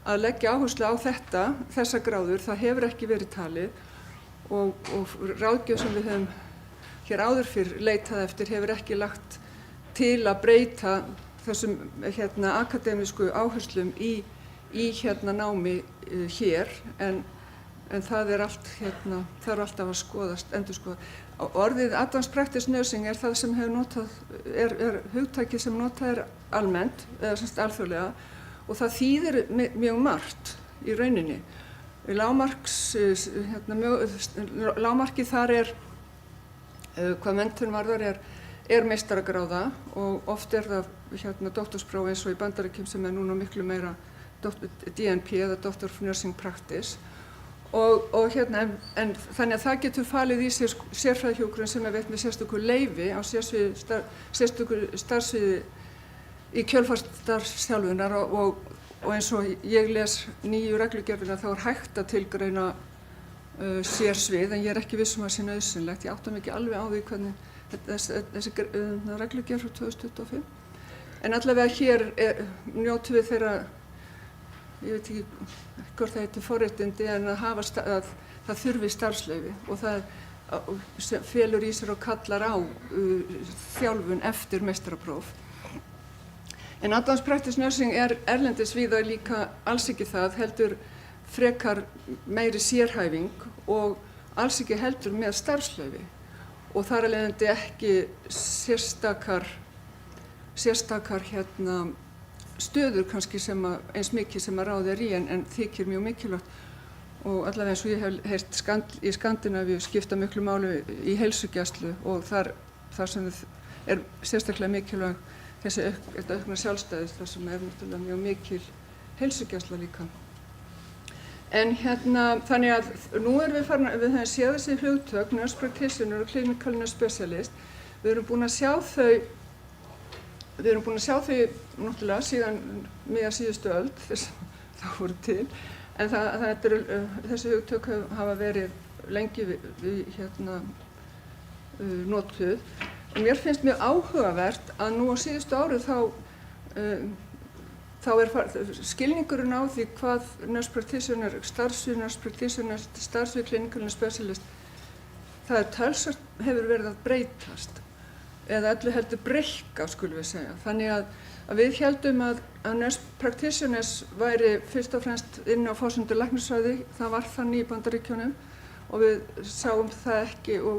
að leggja áherslu á þessa gráður, það hefur ekki verið talið og ráðgjöf sem við höfum hér áður fyrr leitað eftir hefur ekki lagt til að breyta þessum akademísku áherslum í í námi hér en það allt þarf alltaf að skoðast, endurskoða. Orðið Advanced Practice Nursing það sem hefur notað, hugtakið sem notað almennt, eða semst alþjóðlega, og það þýðir mjög margt í rauninni. Lágmarkið þar hvað menntun varðar meistaragráða og oft það doktorspróf eins og í Bandaríkjum sem núna miklu meira DNP eða Doctor of Nursing Practice og en þannig að það getur falið í sér sérfræðihjúkrun sem veitt með sérstöku leyfi á sérstöku starfsviði í kjölfarsstarfsþjálfunar og eins og ég les nýju reglugerðina þá hægt að tilgreina sérsvið en ég ekki viss að sé nauðsynlegt. Ég átta mig ekki alveg á því hvernig þessi reglugerð frá 2025. En allavega hér njótum við þeirra, ég veit ekki hvort það heitir forréttindi en að það þurfi starfsleyfi og það felur í sér og kallar á þjálfun eftir meistarapróf. En Advanced Practice Nursing erlendis víða líka alls ekki það, heldur frekar meiri sérhæfing og alls ekki heldur með starfsleyfi og þar af leiðandi ekki sérstakar stöður kannski sem eins mikið sem að ráða í en þykir mjög mikilvægt og allavega eins og ég hef heyrt í Skandinavíu skipta miklu máli í heilsugæslu og þar sem sérstaklega mikilvægt þetta aukna sjálfstæðis þar sem náttúrulega mjög mikil heilsugæsla líka. En þannig að nú við höfum séð þessi hugtök, nurse practitioner og clinical nurse specialist. Við erum búin að sjá þau náttúrulega síðan miðja síðustu öld þess að það voru til. En þessi hugtök hafa verið lengi notuð. Og mér finnst mjög áhugavert að nú á síðustu árið þá skilningurinn á því hvað nurse practitioner, starfsvið nurse practitioner, starfsvið clinical nurse specialist, það talsvert hefur verið að breytast eða öllu heldur breikka, skulum við segja. Þannig að við héldum að nurse practitioners væri fyrst og fremst inn á forsendum læknisfræði, það var þannig í Bandaríkjunum og við sáum það ekki og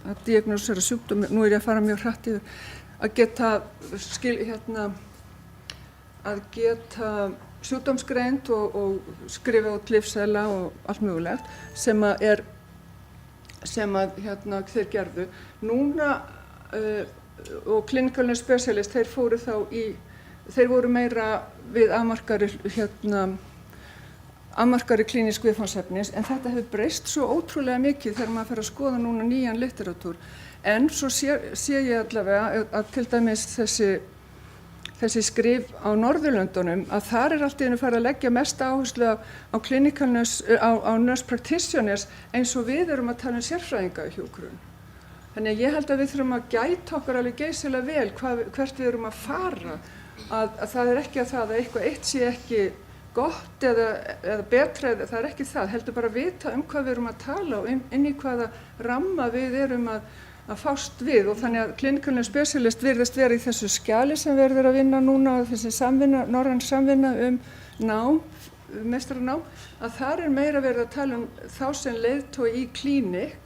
að diagnosera sjúkdómi, nú ég að fara mjög hratt yfir, að geta sjúkdómsgreind og skrifa út lyfseðla og allt mögulegt sem þeir gerðu. Núna og clinical nurse specialist þeir voru meira við afmarkari klínísk viðfangsefnis en þetta hefur breyst svo ótrúlega mikið þegar maður fer að skoða núna nýjan litteratúr. En svo sé ég allavega að til dæmis þessi skrif á Norðurlöndunum að þar allt í einu farið að leggja mest áherslu á clinical nurse, á nurse practitioners eins og við erum að tala sérfræðinga í hjúkrun. Þannig að ég held að við þurfum að gæta okkur alveg geysilega vel hvert við erum að fara. Að það ekki að eitthvað eitt sé ekki gott eða betra, það ekki það, heldur bara að vita hvað við erum að tala og inn í hvaða ramma við erum að fást við og þannig að clinical nurse specialist virðist vera í þessu skjali sem verður að vinna núna og þessi norræn samvinna nám, meistaranám, að þar meira verið að tala þá sem leiðtogi í klínik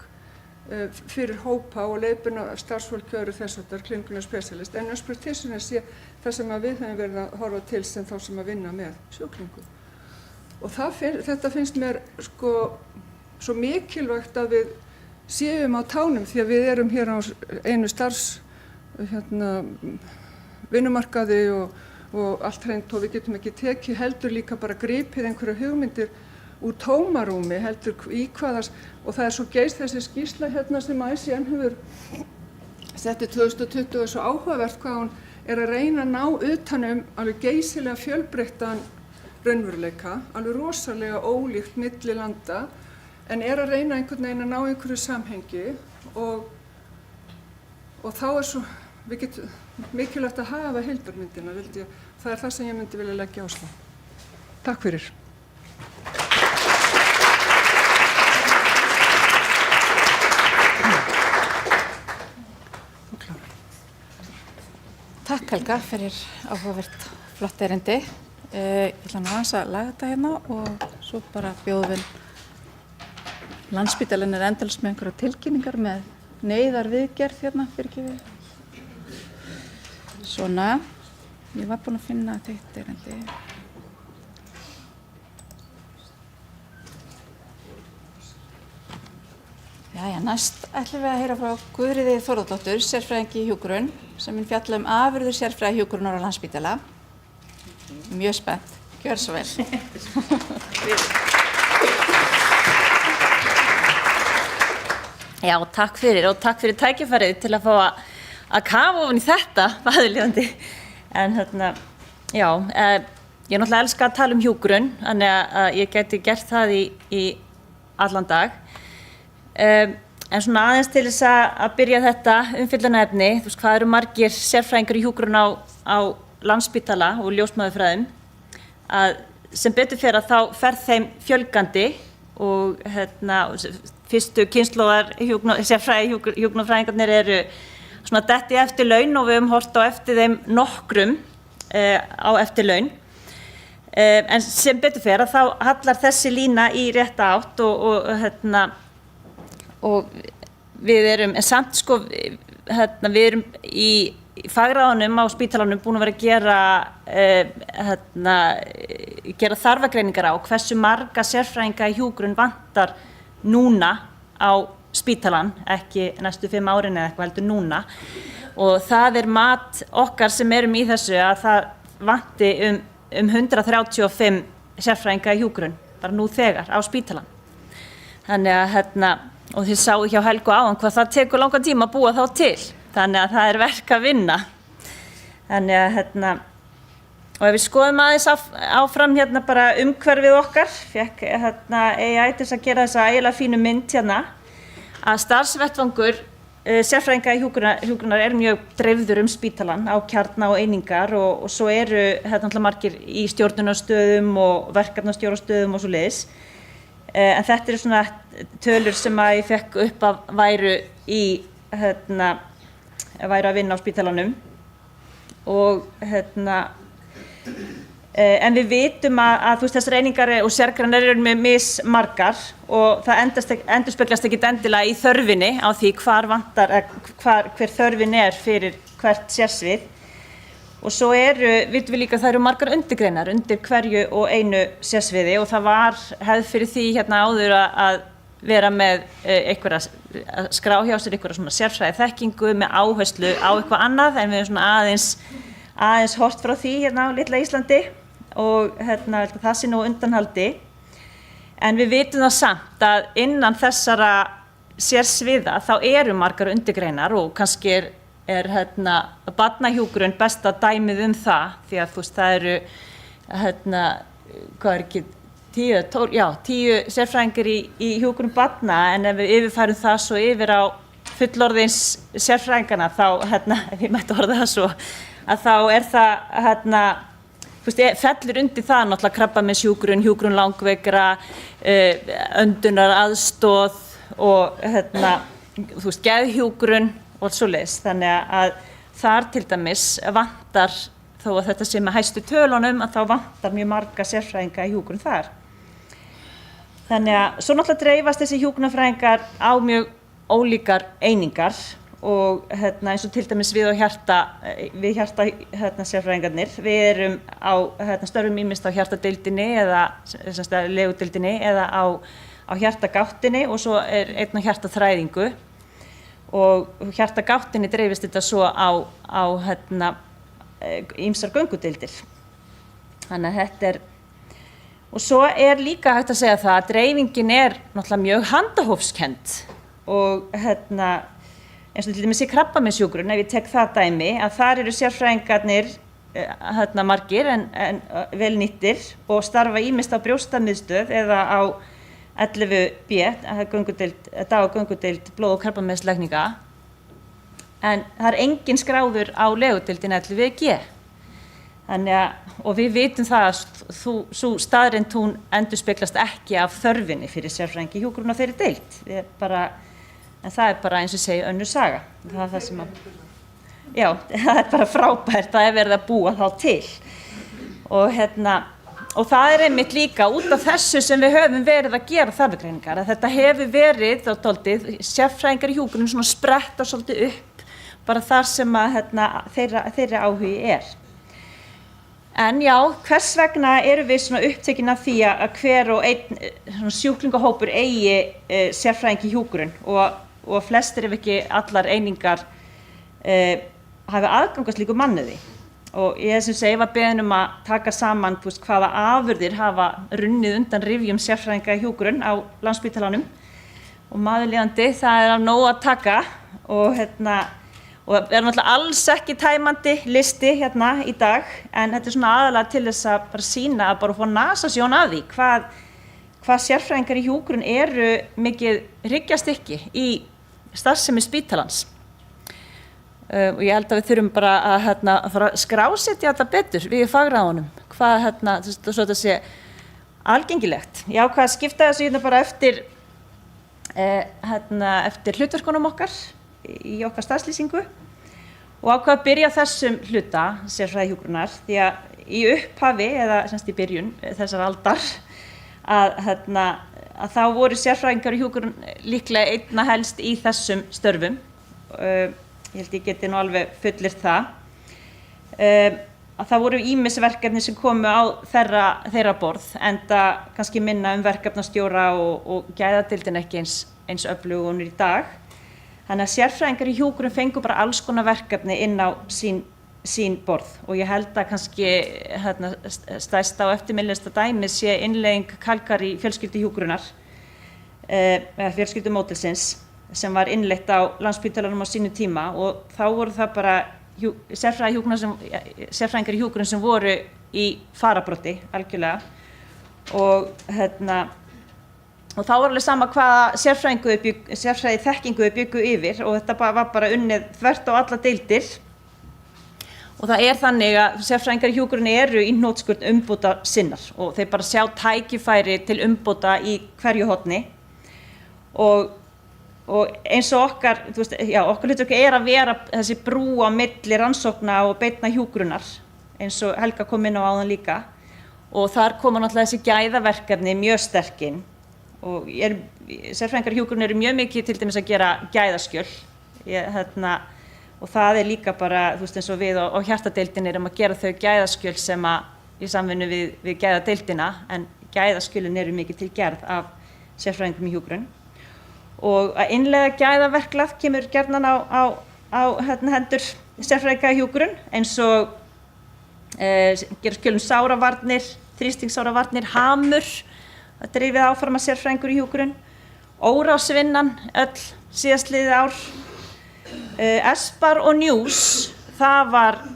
fyrir hópa og leiðbuna starfsfólk eru þess að clinical nurse specialist en nurse practitioner sé það sem við höfum verið að horfa til sem þá sem að vinna með sjúklingum. Og þetta finnst mér svo mikilvægt að við séum á tánum því að við erum hér á einu vinnumarkaði og allt hreint og við getum ekki tekið heldur líka bara gripið einhverja hugmyndir úr tómarúmi heldur í hvaðas og það svo þessi skýrsla sem ICN hefur setti 2020 svo áhugavert hvað hún að reyna að ná utanum alveg geysilega fjölbreyttan raunveruleika, alveg rosalega ólíkt milli landa en að reyna einhvern veginn að ná einhverju samhengi og þá svo mikilvægt að hafa heildarmyndina, það það sem ég myndi vilja leggja áherslu á. Takk fyrir. Takk Helga fyrir áhugavert flott erindi Ég ætla nú aðeins að laga þetta hérna og svo bara bjóðum við Landspítalinn endalaust með einhverja tilkynningar með neyðarviðgerð hérna fyrir ekki við. Svona, ég var búin að finna þitt erindi. Jæja, næst ætlum við að heyra frá Guðríði Þórðardóttur, sérfræðingi í hjúkrun, sem mun fjalla afurðir sérfræði hjúkrunar á Landspítala. Mjög spennt, gjör svo vel. Já, takk fyrir og takk fyrir tækifærið til að fá að kafa ofan í þetta, bæðilegandi. En já, ég náttúrulega elska að tala hjúkrun, þannig að ég gæti gert það í allan dag. En svona aðeins til þess að byrja þetta umfjöllunarefni, þú veist hvað eru margir sérfræðingar í hjúkrun á Landspítala og ljósmæðurfræðum, að sem betur fer að þá fer þeim fjölgandi og fyrstu kynslóðar hjúkrunarfræðingarnir eru svona detti eftir laun og við höfum horft á eftir þeim nokkrum á eftir laun. En sem betur fer að þá hallar þessi lína í rétta átt og við erum, en samt sko, við erum í fagráðunum á spítalanum búin að vera að gera þarfagreiningar á hversu marga sérfræðinga í hjúkrun vantar núna á spítalan, ekki næstu 5 árin eða eitthvað heldur núna. Og það mat okkar sem erum í þessu að það vanti um 135 sérfræðinga í hjúkrun, bara nú þegar á spítalan. Þannig að og þið sáu hjá Helgu áðan hvað það tekur langan tíma að búa þá til. Þannig að það er verk að vinna. Þannig að og ef við skoðum aðeins áfram bara umhverfið okkar, fékk AI til að gera þessa ægilega fínu mynd að starfsvettvangur sérfræðinga í hjúkrunar er mjög dreifður spítalan á kjarna og einingar og svo eru náttúrulega margir í stjórnunarstöðum og verkefnastjórastöðum og svoleiðis. En þetta eru svona tölur sem að ég fekk upp að væru að vinna á spítalanum og en við vitum að þú veist þessar einingar og sérgreinar eru með mismargar og það endurspeglast ekki endilega í þörfinni á því hver þörfin er fyrir hvert sérsvið. Og svo vitum við líka að það eru margar undirgreinar undir hverju og einu sérsviði og það var hefð fyrir því áður að vera með að skrá hjá sér einhverja svona sérfræði þekkingu með áherslu á eitthvað annað en við erum svona aðeins hort frá því á litla Íslandi og það sé nú undanhaldi. En við vitum það samt að innan þessara sérsviða þá eru margar undirgreinar og kannski er barnahjúkrun besta dæmið það því að þú veist það eru hvað ekki 10 sérfræðingar í hjúkrun barna en ef við yfirfærum það svo yfir á fullorðins sérfræðingarna þá ef ég mætti orða það svo að þá það þú veist fellur undir það náttúrulega krabbameinshjúkrun, hjúkrun langveikra, öndunaraðstoð og þú veist geðhjúkrun og svoleiðis, þannig að þar til dæmis vantar, þó að þetta sé með hæstu tölunum, að þá vantar mjög marga sérfræðinga í hjúkrun þar. Þannig að svo náttúrulega dreifast þessi hjúkrunarfræðingar á mjög ólíkar einingar og eins og til dæmis við hjarta sérfræðingarnir, við erum á störfum ýmist á hjartadeildinni eða legudeildinni eða á hjartagáttinni og svo einn á hjartaþræðingu. Og hjartagáttinni dreifist þetta svo á ýmsar göngudeildir. Þannig að þetta og svo líka hægt að segja það að dreifingin náttúrulega mjög handahófskennd og eins og til dæmis í krabbameinshjúkrun, ef ég tek það dæmi, að þar eru sérfræðingarnir margir en vel nýttir og starfa ýmist á brjóstamiðstöð eða á 11B, dag- og göngudeild blóð- og krabbameinslækninga, en það engin skráður á legudeildin 11G. Og við vitum það að sú staðreynd hún endurspeglast ekki af þörfinni fyrir sérfræðingi í hjúkrun á þeirri deild. En það bara eins og segi önnur saga. Það það sem já, það bara frábært, það verið að búa þá til. Og það er einmitt líka út af þessu sem við höfum verið að gera þarfagreiningar, að þetta hefur verið þá dálítið, sérfræðingar í hjúkrun svona spretta svolítið upp bara þar sem að þeirra áhugi er. En já, hvers vegna erum við svona upptekin af því að hver og einn sjúklingahópur eigi sérfræðing í hjúkrun og flestir ef ekki allar einingar hafi aðgang að slíku mannauði. Og ég sem segi var beðin að taka saman hvaða afurðir hafa runnið undan rifjum sérfræðinga í hjúkrun á Landspítalanum og maðurlíðandi það er af nóg að taka og er náttúrulega alls ekki tæmandi listi hérna í dag en þetta er svona aðalega til þess að bara sýna að bara fá nasasjón að því hvað sérfræðingar í hjúkrun eru mikið hryggjastykki í starfsemi spítalans. Og ég held að við þurfum bara að fara að skrásetja þetta betur við fagráðunum, hvað svo þetta sé algengilegt. Ég ákvað að skipta þessu bara eftir hlutverkunum okkar í okkar starfslýsingu og ákvað að byrja þessum hluta sérfræðihjúkrunar því að í upphafi eða semst í byrjun þessar aldar að þá voru sérfræðingar í hjúkrun líklega einna helst í þessum störfum. Ég held ég geti nú alveg fullyrt það. Að það voru ýmis verkefni sem komu á þeirra borð, enda kannski minna verkefnastjóra og gæðadeildin ekki eins öflug og hún í dag. Þannig að sérfræðingar í hjúkrun fengu bara alls konar verkefni inn á sín borð og ég held að kannski stærsta og eftirminnista dæmið sé innleiðing Calgary fjölskylduhjúkrunar, eða fjölskyldumódelsins, sem var innleitt á Landspítalanum á sínu tíma og þá voru það bara sérfræðingar í hjúkrun sem voru í fararbroddi algjörlega og þá var alveg sama hvaða sérfræði þekkingu við byggu yfir og þetta var bara unnið þvert á alla deildir og það er þannig að sérfræðingar í hjúkrun eru í hnotskurn umbóta sinnar og þeir bara sjá tækifæri til umbóta í hverju horni og eins og okkar hlutverk er að vera þessi brú á milli rannsókna og beinna hjúkrunar eins og Helga kom inn á áðan líka og þar koma náttúrulega þessi gæðaverkefni mjög sterk inn og sérfræðingar í hjúkrun eru mjög mikið til dæmis að gera gæðaskjöl og það er líka bara eins og við og hjartadeildin erum að gera þau gæðaskjöl sem að í samvinnu við gæðadeildina en gæðaskjölin eru mikið til gerð af sérfræðingum í hjúkrun. Og að innleiða gæðaverklag kemur gjarnan á hendur sérfræðinga í hjúkrun eins og gera skjöl sáravarnir, þrýstingssáravarnir, hamur, það drifið áfram að sérfræðingur í hjúkrun, órásvinnan öll síðastliðið ár, ESPAR og NEWS,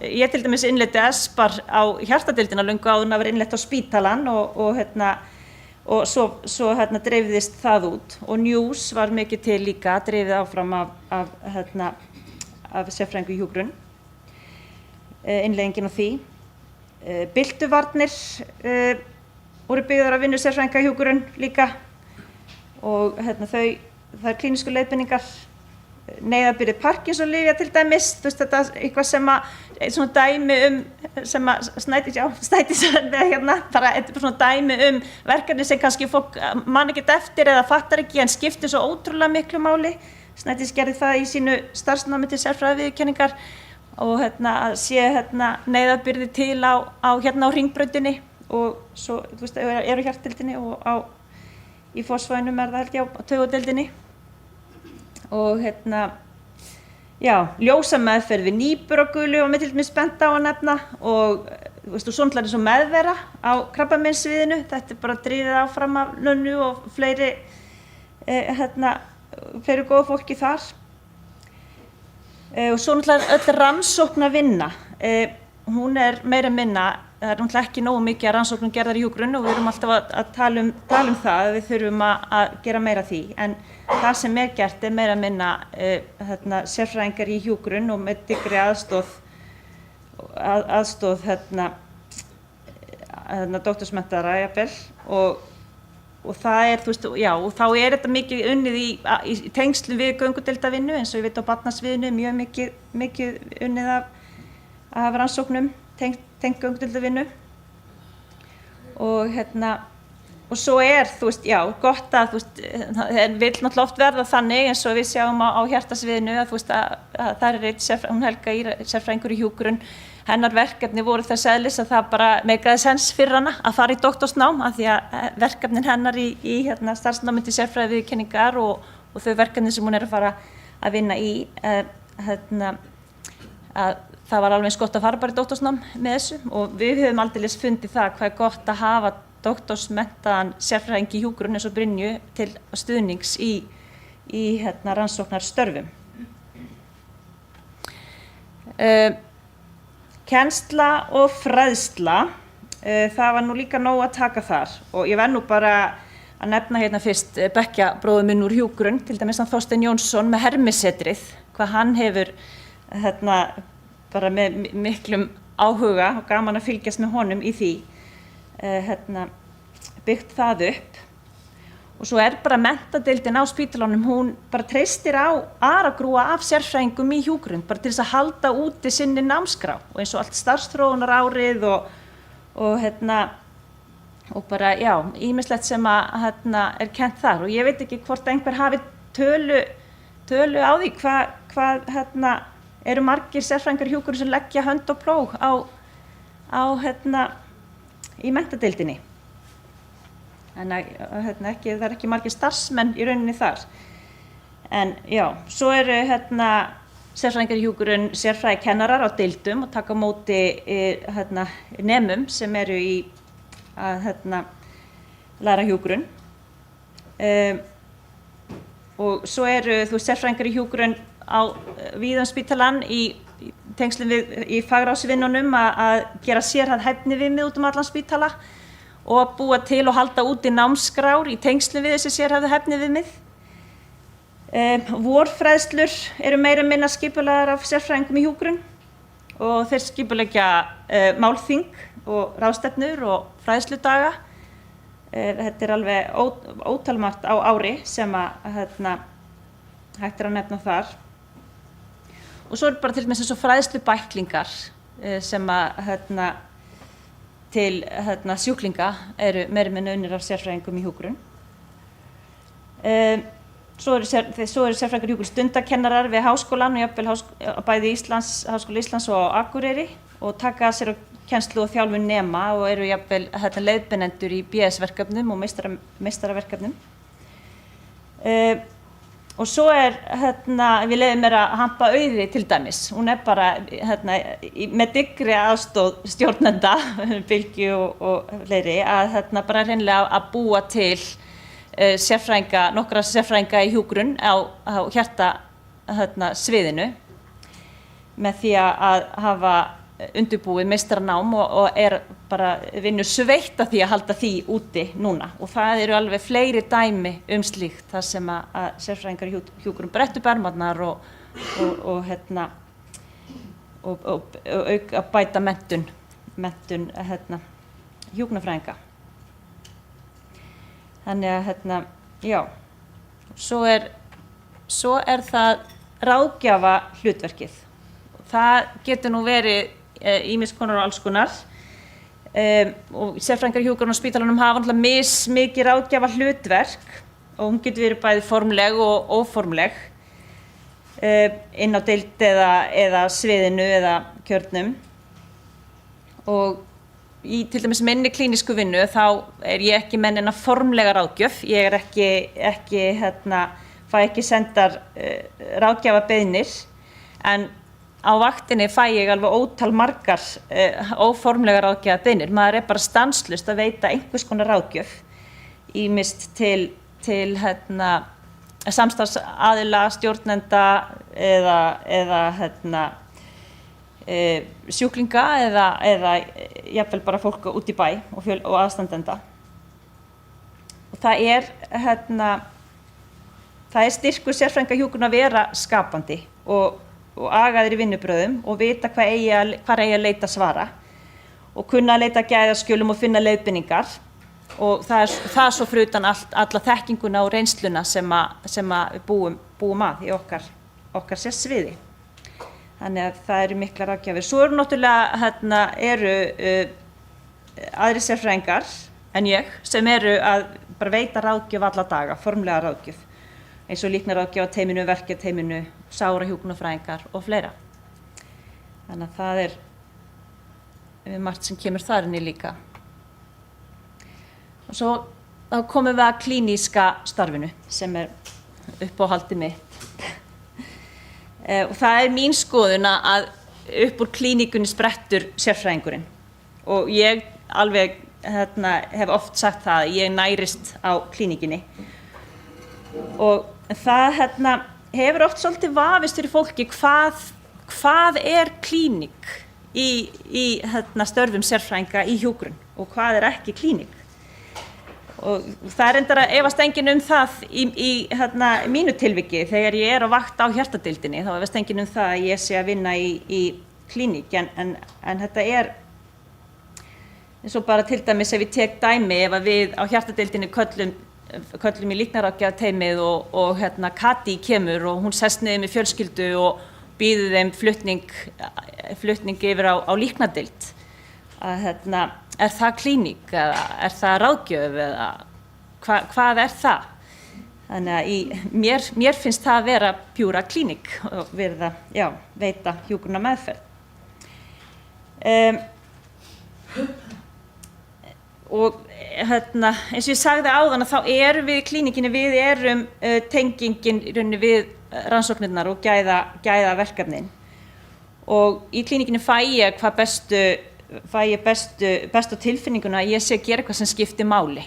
ég til dæmis innleiddi ESPAR á hjartadeildina löngu áður en að vera innleitt á spítalan og svo dreifðist það út og NEWS var mikið til líka dreifið áfram af sérfræðingu í hjúkrun, innleiðingin á því. Byltuvarnir voru byggðar af vinnu sérfræðinga í hjúkrun líka og þær klínísku leiðbeiningar, neyðarbirgðir Parkinson-lyfja til dæmis, þetta eitthvað sem svona dæmi sem að Snædís bara svona dæmi verkefni sem kannski fólk man ekkert eftir eða fattar ekki en skiptir svo ótrúlega miklu máli. Snædís gerði það í sínu starfsnámi til sérfræðiviðurkenningar og að sé neyðarbirgðir til á Hringbrautinni og svo eru hjartadeildinni og í Fossvoginum það held ég á taugadeildinni. Og ljósameðferð við nýburagulu og með til dæmis bent á að nefna og svo náttúrulega eins og meðvera á krabbameinssviðinu, þetta er bara drifið áfram af Nönnu og fleiri góðu fólki þar. Og svo náttúrulega öll rannsóknarvinna, hún er meira minna, það er náttúrulega ekki nógu mikið að rannsóknum gerðar í hjúkrun og við erum alltaf að tala um það að við þurfum að gera meira því en það sem er gert er meira minna sérfræðingar í hjúkrun og með dyggri aðstoð doktorsmenntaðra jafnvel og það er og þá er þetta mikið unnið í tengslum við göngudeildarvinnu eins og ég veit á barnasviðinu mjög mikið unnið af rannsóknum tengt göngudeildarvinnu og svo þú veist, já, gott að, þú veist, það vill náttúrulega oft verða þannig eins og við sjáum á hjartasviðinu að, þú veist, að það er hún Helga Ýr, sérfræðingur í hjúkrun, hennar verkefni voru þess eðlis að það bara meikaði sens fyrir hana að fara í doktorsnám af því að verkefnin hennar í starfsnámi til sérfræðiviðurkenningar og þau verkefni sem hún er að fara að vinna í, að það var alveg eins gott að fara bara í doktorsnám með þessu og við höfum aldeilis fundið það hvað er gott að hafa doktorsmenntaðan sérfræðing í hjúkrun eins og Brynju til stuðnings í rannsóknarstörfum. Kennsla og fræðsla, það var nú líka nóg að taka þar og ég verð nú bara að nefna fyrst bekkjabróður minn úr hjúkrun, til dæmis hann Þorsteinn Jónsson með Hermisetrið, hvað hann hefur bara með miklum áhuga og gaman að fylgjast með honum í því, byggt það upp. Og svo er bara menntadeildin á spítalanum, hún bara treystir á aragrúa af sérfræðingum í hjúkrun, bara til þess að halda úti sinni námskrá og eins og allt starfsþróunarárið og bara, já, ýmislegt sem er kennt þar og ég veit ekki hvort einhver hafi tölu á því hvað eru margir sérfræðingar í hjúkrun sem leggja hönd og plóg í menntadeildinni. En það er ekki margir starfsmenn í rauninni þar. En já, svo eru sérfræðingar í hjúkrun sérfræðikennarar á deildum og taka á móti nemum sem eru í að læra hjúkrun. Og svo eru sérfræðingar í hjúkrun á víðum spítalann í tengslum við í fagráðsvinnunum að gera sérhæfð hæfniviðmið út allan spítala og að búa til og halda úti námskrár í tengslum við þessi sérhæfðu hæfniviðmið. Vorfræðslur eru meira minna skipulagðar af sérfræðingum í hjúkrun og þeir skipuleggja málþing og ráðstefnur og fræðsludaga. Þetta er alveg ótalmargt á ári sem hægt er að nefna þar. Og svo er bara til dæmis eins og fræðslubæklingar sem til sjúklinga eru meira minna unnir af sérfræðingum í hjúkrun. Svo eru sérfræðingar í hjúkrun stundakennarar við háskólann og jafnvel bæði Háskóla Íslands og Akureyri og taka að sér kennslu og þjálfun nema og eru jafnvel leiðbeinendur í BS-verkefnum og meistaraverkefnum. Og svo við leyfum mér að hampa Auði til dæmis. Hún er bara með dyggri aðstoð stjórnenda, Bylgju og fleiri, að bara hreinlega að búa til nokkra sérfræðinga í hjúkrun á hjartasviðinu með því að hafa undirbúið meistaranám og er bara vinnur sveitt að því að halda því úti núna og það eru alveg fleiri dæmi slíkt þar sem að sérfræðingar í hjúkrun brettu bermarnar og auka bæta menntun hjúkrunarfræðinga. Þannig að já, svo er það ráðgjafa hlutverkið. Það getur nú verið ýmiss konar og alls konar og sérfræðingar í hjúkrun og spítalanum hafa náttúrulega mismikið ráðgjafa hlutverk og hún getur verið bæði formleg og óformleg inn á deild eða sviðinu eða kjörnum og í til dæmis minni klínísku vinnu þá er ég ekki með neina formlega ráðgjöf, ég er ekki fæ ekki sendar ráðgjafa beiðnir en á vaktinni fæ ég alveg ótal margar óformlega ráðgjafa beiðnir. Maður er bara stanslaust að veita einhvers konar ráðgjöf ýmist til samstarfsaðila, stjórnenda eða sjúklinga eða jafnvel bara fólk út í bæ og aðstandenda. Og það er styrkur sérfræðinga í hjúkrun að vera skapandi og agaðir í vinnubröðum og vita hvar eigi að leita svara og kunna að leita gæðaskjölum og finna leiðbeiningar og það er svo fyrir utan alla þekkinguna og reynsluna sem við búum að í okkar sérsviði. Þannig að það eru miklar ráðgjafir. Svo eru náttúrulega aðri sérfræðingar en ég sem eru að bara veita ráðgjöf alla daga, formlega ráðgjöf, eins og líknarráðgjöf á teyminu, verkjateyminu, sárahjúkrunarfræðingar og fleira. Þannig að það er margt sem kemur þar inni líka. Og svo þá komum við að klíníska starfinu sem er uppáhaldið mitt. Og það er mín skoðun að upp úr klíníkunni sprettur sérfræðingurinn. Og ég alveg hef oft sagt það að ég nærist á klíníkinni. Og það hefur oft svolítið vafist fyrir fólki hvað er klíník í störfum sérfræðinga í hjúkrun og hvað er ekki klíník. Og það er reyndar að efast enginn það í mínu tilviki þegar ég er á vakt á hjartadeildinni, þá efast enginn það að ég sé að vinna í klíník, en þetta er eins og bara til dæmis ef ég tek dæmi, ef að við á hjartadeildinni köllum í líknarráðgjafateymið og Kati kemur og hún sest niður með fjölskyldu og býður þeim flutning yfir á líknardeild, að er það klíník eða er það ráðgjöf eða hvað er það? Þannig að mér finnst það að vera pjúra klíník og verða, veita hjúkrunarmeðferð. Og eins og ég sagði áðan að þá erum við í klíníkinni, við erum tengingin í rauninni við rannsóknirnar og gæða verkefnin. Og í klíníkinni fæ ég bestu tilfinninguna að ég sé að gera eitthvað sem skiptir máli.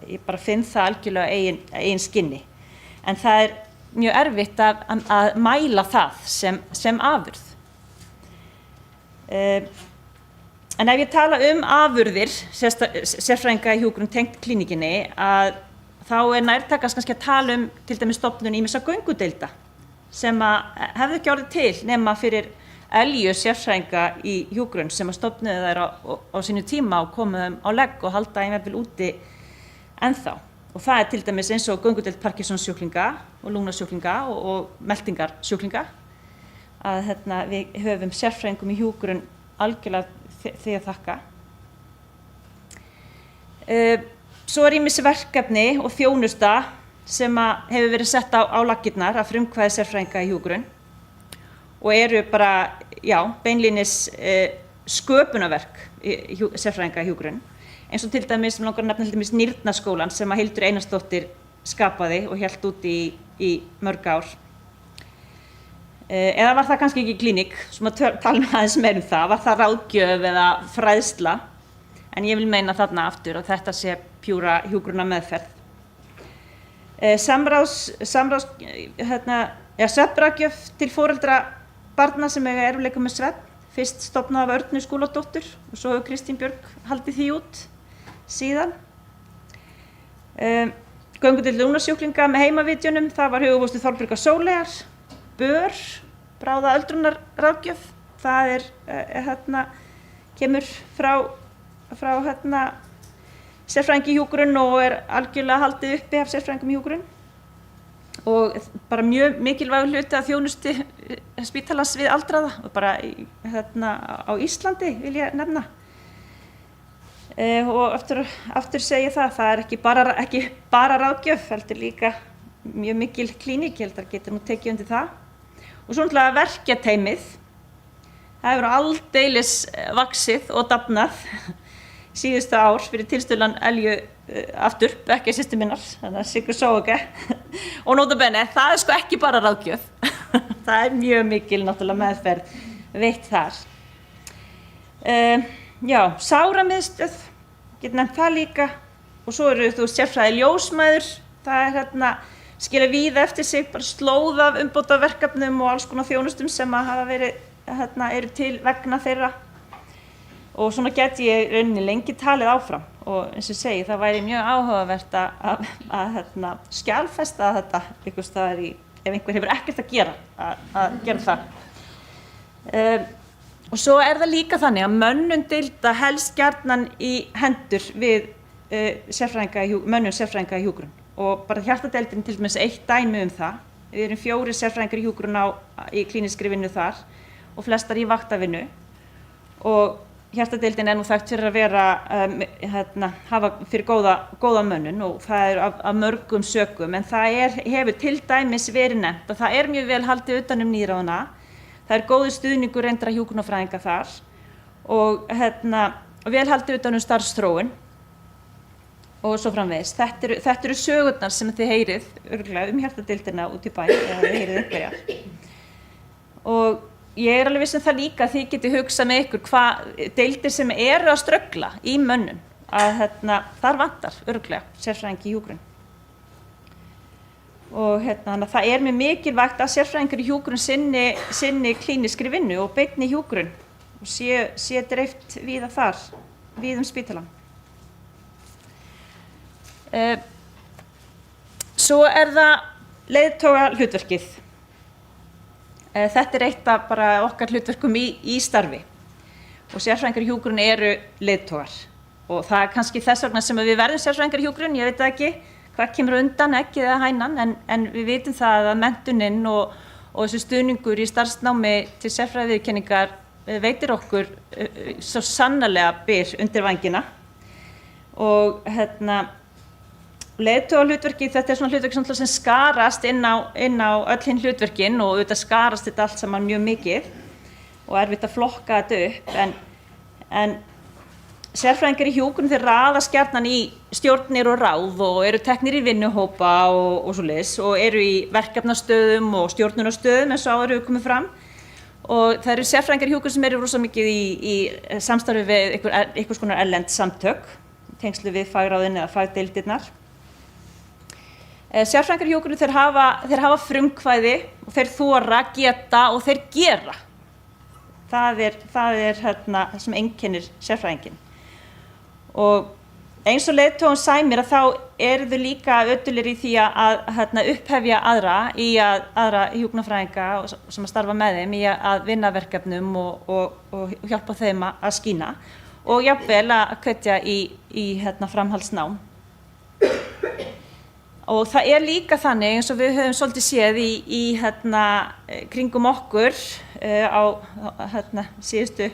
Ég bara finn það algjörlega eigin skinni. En það er mjög erfitt að mæla það sem afurð. En ef ég tala afurðir, sérfræðinga í hjúkrun tengt klíníkinni, þá er nærtækast kannski að tala til dæmis stofnun ýmissa göngudeilda sem hefðu ekki orðið til nema fyrir Elju sérfræðinga í hjúkrun sem stofnuðu þær á sínu tíma og komu þeim á legg og halda þeim jafnvel úti ennþá. Og það er til dæmis eins og göngudeild Parkinsons sjúklinga og lungnasjúklinga og meltingarsjúklinga, að við höfum sérfræðingum í hjúkrun algjörlega því að þakka. Svo er ýmis verkefni og þjónusta sem hefur verið sett á laggirnar af frumkvæði sérfræðinga í hjúkrun og eru bara, beinlínis sköpunarverk sérfræðinga í hjúkrun. Eins og til dæmis, mér langar að nefna til dæmis Nýrnaskólann sem Hildur Einarsdóttir skapaði og hélt úti í mörg ár. Eða var það kannski ekki klíník, sem að tala aðeins meir það, var það ráðgjöf eða fræðsla, en ég vil meina þarna aftur að þetta sé pjúra hjúkrunarmeðferð. Svefnráðgjöf til foreldra barna sem eiga erfiðleika með svefn, fyrst stofnað af Örnu Skúladóttur og svo hefur Kristín Björg haldið því út síðan. Göngudeild lungnasjúklinga með heimavitjunum, það var hugafóstur Þorbjörgar Sóleyjar. Bör, bráða öldrunarráðgjöf, það kemur frá sérfræðingi í hjúkrun og er algjörlega haldið uppi af sérfræðingum í hjúkrun. Og bara mjög mikilvægur hluti að þjónustu spítalans við aldraða og bara á Íslandi vil ég nefna. Og aftur segi það er ekki bara ráðgjöf, heldur líka mjög mikil klíník, ég held að geta nú tekið undir það. Og svo náttúrulega verkjateymið, það hefur aldeilis vaxið og dafnað síðustu ár fyrir tilstöðlan Elju aftur, bekkjarsystur minnar, þannig að Sigur Sóge. Og nota bene, það er sko ekki bara ráðgjöf, það er mjög mikil náttúrulega meðferð veitt þar. Sáramiðstöð, get nefnt það líka, og svo eru sérfræði ljósmæður, það er skilja víða eftir sig, bara slóð af umbótaverkefnum og alls konar þjónustum sem hafa verið, eru til vegna þeirra. Og svona get ég rauninni lengi talið áfram og eins og segi, það væri mjög áhugavert að skjalfesta þetta einhvers staðar ef einhver hefur ekkert að gera það. Og svo er það líka þannig að mönnun deilda helst gjarnan í hendur við mönnun sérfræðinga í hjúkrun. Og bara hjartadeildin til dæmis eitt dæmi það. Við erum 4 sérfræðingar í hjúkrun í klínískri vinnu þar og flestar í vaktavinnu. Og hjartadeildin nú þekkt fyrir að vera, hafa fyrir góða mönnun og það af mörgum sökum, en það hefur til dæmis verið nefnt að það mjög vel haldið utan nýráðana, það góður stuðningur reyndra hjúkrunarfræðinga þar og vel haldið utan starfsþróun og svo framvegis. Þetta eru sögurnar sem þið heyrið örugglega hjartadeildina út í bæ eða þið heyrið einhverjar. Og ég alveg viss það líka að þið getið hugsað með ykkur hvað deildir sem eru að ströggla í mönnun að þar vantar örugglega sérfræðing í hjúkrun. Og þannig að það mjög mikilvægt að sérfræðingur í hjúkrun sinni klíniskri vinnu og beinni hjúkrun og sé dreift víða þar, víð spítalann. Svo það leiðtoga hlutverkið. Þetta eitt af bara okkar hlutverkum í starfi og sérfræðingar í hjúkrun eru leiðtogar og það kannski þess vegna sem við verðum sérfræðingar í hjúkrun, ég veit ekki hvað kemur undan, eggið eða hænan, en við vitum það að menntunin og þessi stuðningur í starfsnámi til sérfræðiviðurkenningar veitir okkur svo sannarlega byr undir vængina og leiðtogahlutverkið, þetta svona hlutverk sem skarast inn á öll hinn hlutverkin og auðvitað skarast þetta allt saman mjög mikið og erfitt að flokka þetta upp, en sérfræðingar í hjúkrun þeir raðast gjarnan í stjórnir og ráð og eru teknir í vinnuhópa og svoleiðis og eru í verkefnastöðum og stjórnunarstöðum eins og áður hefur komið fram og það eru sérfræðingar í hjúkrun sem eru rosa mikið í samstarfi við einhvers konar erlend samtök, tengslu við fagráðin eða fagdeildirnar. Sérfræðingar í hjúkrun þeir hafa frumkvæði og þeir þora, geta og þeir gera. Það það sem einkennir sérfræðinginn. Og eins og leiðtogun sæmir að þá eru þau líka ötulir í því að upphefja aðra hjúkrunarfræðinga sem að starfa með þeim í að vinna verkefnum og hjálpa þeim að skína og jafnvel að hvetja í framhaldsnám. Og það líka þannig eins og við höfum svolítið séð í kringum okkur á síðustu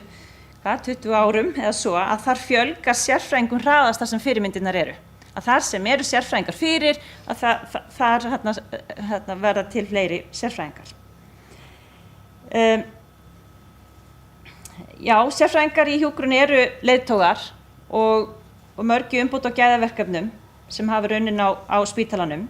20 árum eða svo að þar fjölgar sérfræðingum hraðast þar sem fyrirmyndirnar eru. Að þar sem eru sérfræðingar fyrir að þar verða til fleiri sérfræðingar. Já, sérfræðingar í hjúkrun eru leiðtogar og mörg í umbóta og gæðaverkefnum sem hafa runnin á spítalanum.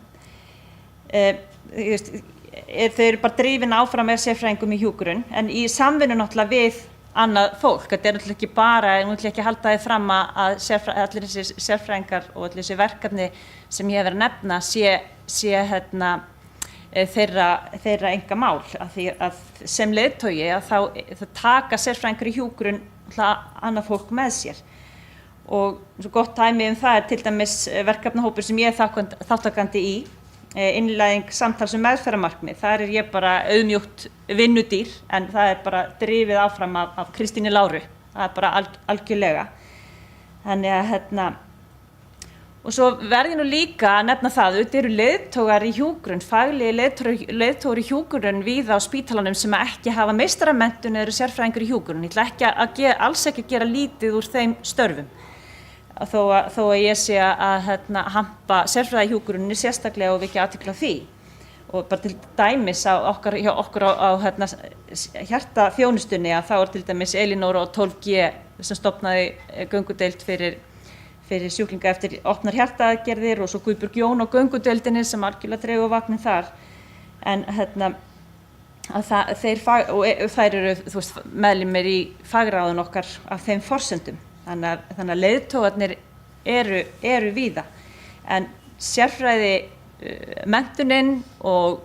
Þau eru bara drifin áfram með sérfræðingum í hjúkrun en í samvinnu náttúrulega við annað fólk. Þetta náttúrulega ekki bara, nú ætla ég ekki að halda því fram að allir þessi sérfræðingar og allir þessi verkefni sem ég hef verið að nefna sé þeirra engamál. Því að sem leiðtogi að þá taka sérfræðingar í hjúkrun annað fólk með sér. Og svo gott dæmi það til dæmis verkefnahópur sem ég þátttakandi í, innleiðing samtals meðferðarmarkmið. Þar ég bara auðmjúkt vinnudýr en það bara drifið áfram af Kristínu Láru. Það bara algjörlega. Þannig að og svo verði nú líka að nefna það, auðvitað eru leiðtogar í hjúkrun, faglegi leiðtogar í hjúkrun víða á spítalanum sem ekki hafa meistaramenntun eða eru sérfræðingur í hjúkrun. Ég ætla alls ekki að gera lítið úr þeim störfum. Þó að ég sé að hampa sérfræði hjúkruninni sérstaklega og vekja athygli á því. Og bara til dæmis hjá okkur á hjartaþjónustunni að þá til dæmis Elinóra og 12G sem stofnaði göngudeild fyrir sjúklinga eftir opnar hjartaaðgerðir og svo Guðbjörg Jón og göngudeildinni sem algjörlega dregur vagninn þar. En þær eru meðlimir í fagráðun okkar af þeim forsendum. Þannig að leiðtogarnir eru víða. En sérfræði menntunin og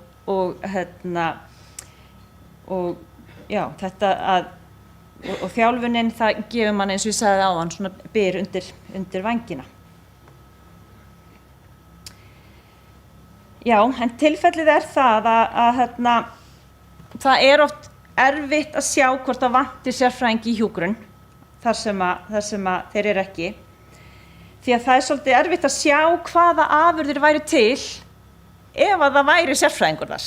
þjálfunin það gefur mann eins og ég sagði áðan svona byr undir vængina. Já, en tilfellið það að það oft erfitt að sjá hvort það vantir sérfræðing í hjúkrun þar sem þeir eru ekki. Því að það svolítið erfitt að sjá hvaða afurðir væru til ef að það væri sérfræðingur þar.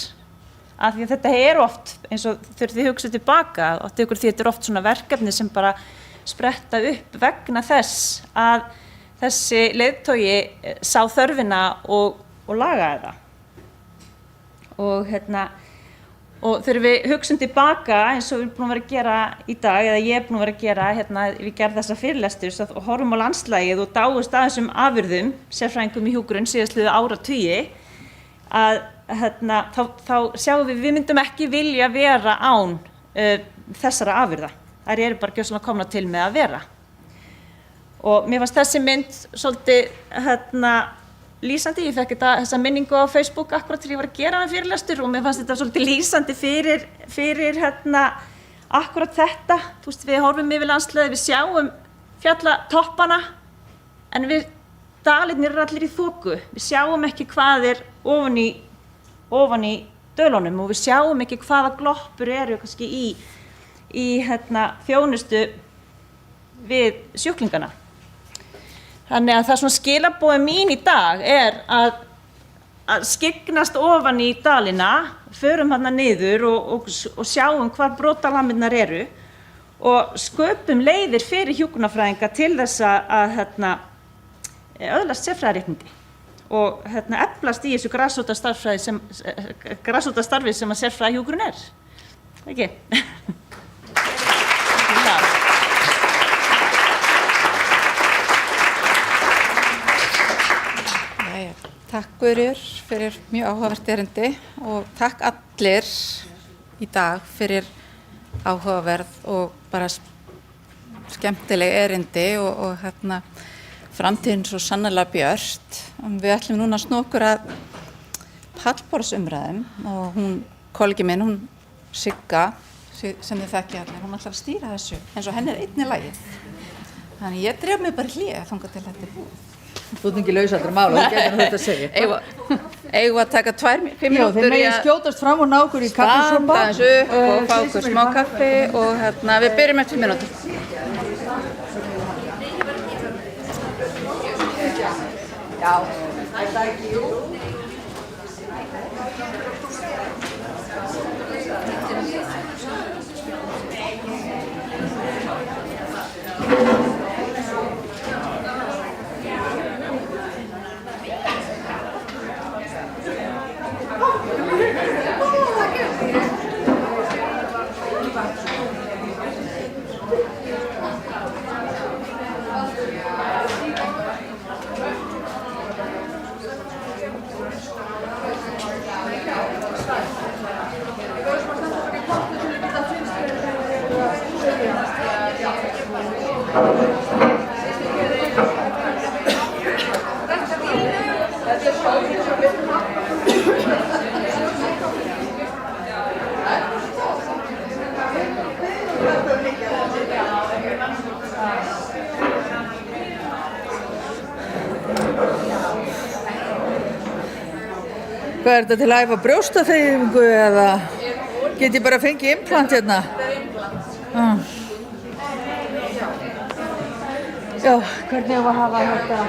Af því að þetta oft, eins og þurfið þið hugsa tilbaka, því þetta oft svona verkefni sem bara spretta upp vegna þess að þessi leiðtogi sá þörfina og lagaði það. Og þegar við hugsum tilbaka eins og við erum búin að vera að gera í dag, eða ég er búin að vera að gera við gerð þessa fyrirlesturs og horfum á landslagið og dáumst að þessum afurðum, sérfræðingum í hjúkrun síðastliðnu áratugi, að þá sjáum við myndum ekki vilja vera án þessara afurða. Þær eru bara gjörsamlega komnar til með að vera. Og mér fannst þessi mynd svolítið lýsandi. Ég fekk þessa minningu á Facebook akkurat þegar ég var að gera með fyrirlestur og mér fannst þetta svolítið lýsandi fyrir akkurat þetta. Þú veist, við horfum yfir landslagið, við sjáum fjallatoppana en dalirnir eru allir í þoku. Við sjáum ekki hvað er ofan í dölunum og við sjáum ekki hvaða gloppur eru kannski í þjónustu við sjúklingana. Þannig að það svona skilaboðið mín í dag er að skyggnast ofan í dalina, förum þarna niður og sjáum hvar brotalamirnar eru og sköpum leiðir fyrir hjúkrunarfræðinga til þess að öðlast sérfræðiréttindi og eflast í þessu grasrótarstarfi sem að sérfræðihjúkrun er. Ekki? Takk Guðríður fyrir mjög áhugavert erindi og takk allir í dag fyrir áhugaverð og bara skemmtileg erindi og framtíðin svo sannarlega björt. Við ætlum núna að snúa okkur að pallborðsumræðum og kollegi minn, hún Sigga, sem þið þekki allir, hún ætlar að stýra þessu eins og henni er einni lagið. Þannig ég dref mig bara í hlé þangað til þetta er búið. Þú ert ekki lausaldra mála, þú getur þetta að segja. Eigum að taka 5 mínútur þeir megi skjótast fram og ná okkur í kaffisopa. Standa eins upp og fá okkur smá kaffi og við byrjum eftir mínútur. Já, þetta ekki, jú. Hvað er þetta til að æfa brjóstaþreifingu eða get ég bara fengið implant hérna? Já, hvernig á að hafa þetta?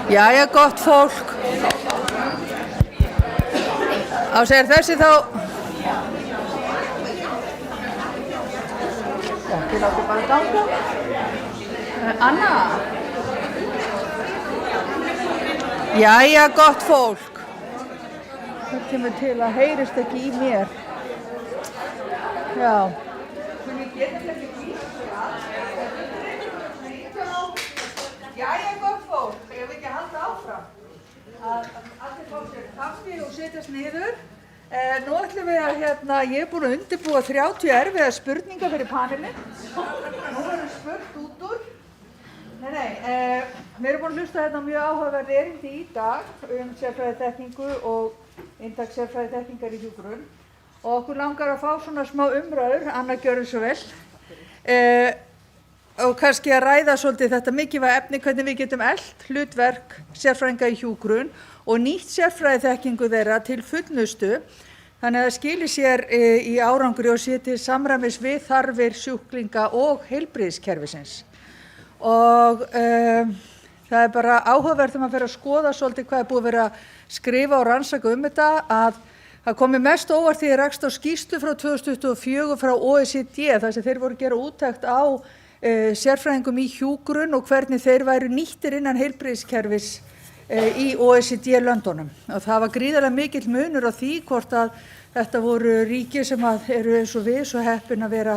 Jæja, gott fólk. Á segir þessi þá... Já, þið látið bara ganga. Anna. Jæja, gott fólk. Það kemur til að heyrist ekki í mér. Já. Jæja, gott fólk. Ég vil ekki halda áfram. Allir fá sér kaffi og setjast niður. Nú ætlum við að ég er búin að undirbúa 30 erfiða spurningar fyrir panelinn. Nú verður spurt út úr. Við erum búin að hlusta mjög áhugaverð erindi í dag sérfræðiþekkingu og inntak sérfræðiþekkingar í hjúkrun. Og okkur langar að fá svona smá umræður, Anna gjörðu svo vel. Og kannski að ræða svolítið þetta mikilvæga efni, hvernig við getum eflt hlutverk sérfræðinga í hjúkrun og nýtt sérfræðiþekkingu þeirra til fullnustu, þannig að það skili sér í árangri og sé til samræmis við þarfir sjúklinga og heilbrigðiskerfisins. Og það er bara áhugavert þegar maður fer að skoða svolítið hvað er búið að vera að skrifa og rannsaka þetta, að það komi mest óvart því ég rakst á skýrslu frá 2024 frá OECD, þar sem þeir voru að gera úttekt á sérfræðingum í hjúkrun og hvernig þeir væru nýttir innan heilbrigðiskerfis í OECD-löndunum. Og það var gríðarlega mikill munur á því hvort að þetta voru ríki sem eru eins og við svo heppin að vera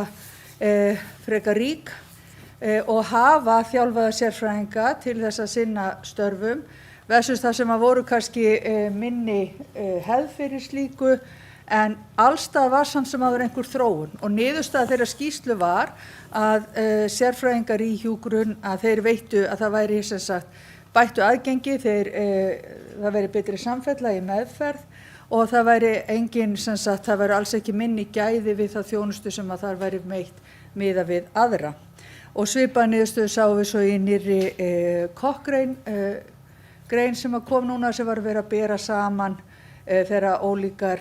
frekar rík og hafa þjálfaða sérfræðinga til þess að sinna störfum versus það sem voru kannski minni hefð fyrir slíku, en allstað var samt sem áður einhver þróun og niðurstaða þeirra skýrslu var að sérfræðingar í hjúkrun að þeir veittu að það væri sem sagt bættu aðgengi, það væri betri samfella í meðferð og það væri engin sem sagt, það væri alls ekki minni gæði við það þjónustu sem að þar væri meitt miða við aðra. Og svipaða niðurstöðu sáum við svo í nýrri Cochrane grein sem að kom núna sem var að vera að bera saman þegar ólíkar,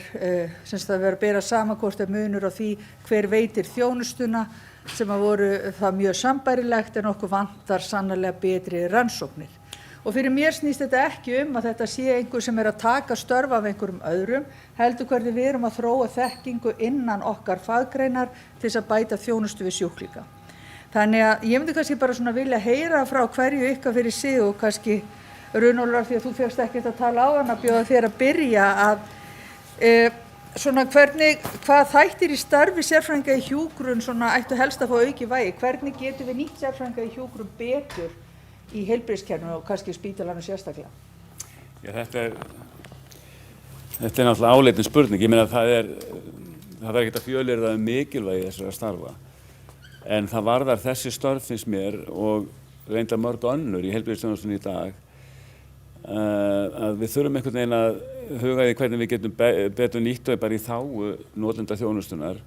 sem það vera að bera saman hvort er munur á því hver veitir þjónustuna sem að voru það mjög sambærilegt en okkur vantar sannarlega betri rannsóknir. Og fyrir mér snýst þetta ekki að þetta sé einhver sem er að taka störf af einhverjum öðrum, heldur hvernig við erum að þróa þekkingu innan okkar faggreinar til þess að bæta þjónustu við sjúklinga. Þannig að ég myndi kannski bara svona vilja heyra frá hverju ykkar fyrir sig og kannski Runólfur, því að þú fékkst ekkert að tala á hann, að bjóða þér að byrja að svona hvað þættir í starfi sérfræðinga í hjúkrun svona ættu helst að fá auki vægi, hvernig getum við nýtt sérfræðinga í hjúkrun betur í heilbrigðiskerfinu og kannski spítalanum sérstaklega? Já, þetta er náttúrulega áleitin spurning. Ég meina það er ekkert að fjölyrða mikilvægi þessara starfa, en það varðar þessi störf finnst mér og reyndar mörg önnur í heilbrigðisþjónustunni í dag að við þurfum einhvern veginn að huga því hvernig við getum betur nýtt og bara í þágu notenda þjónustunnar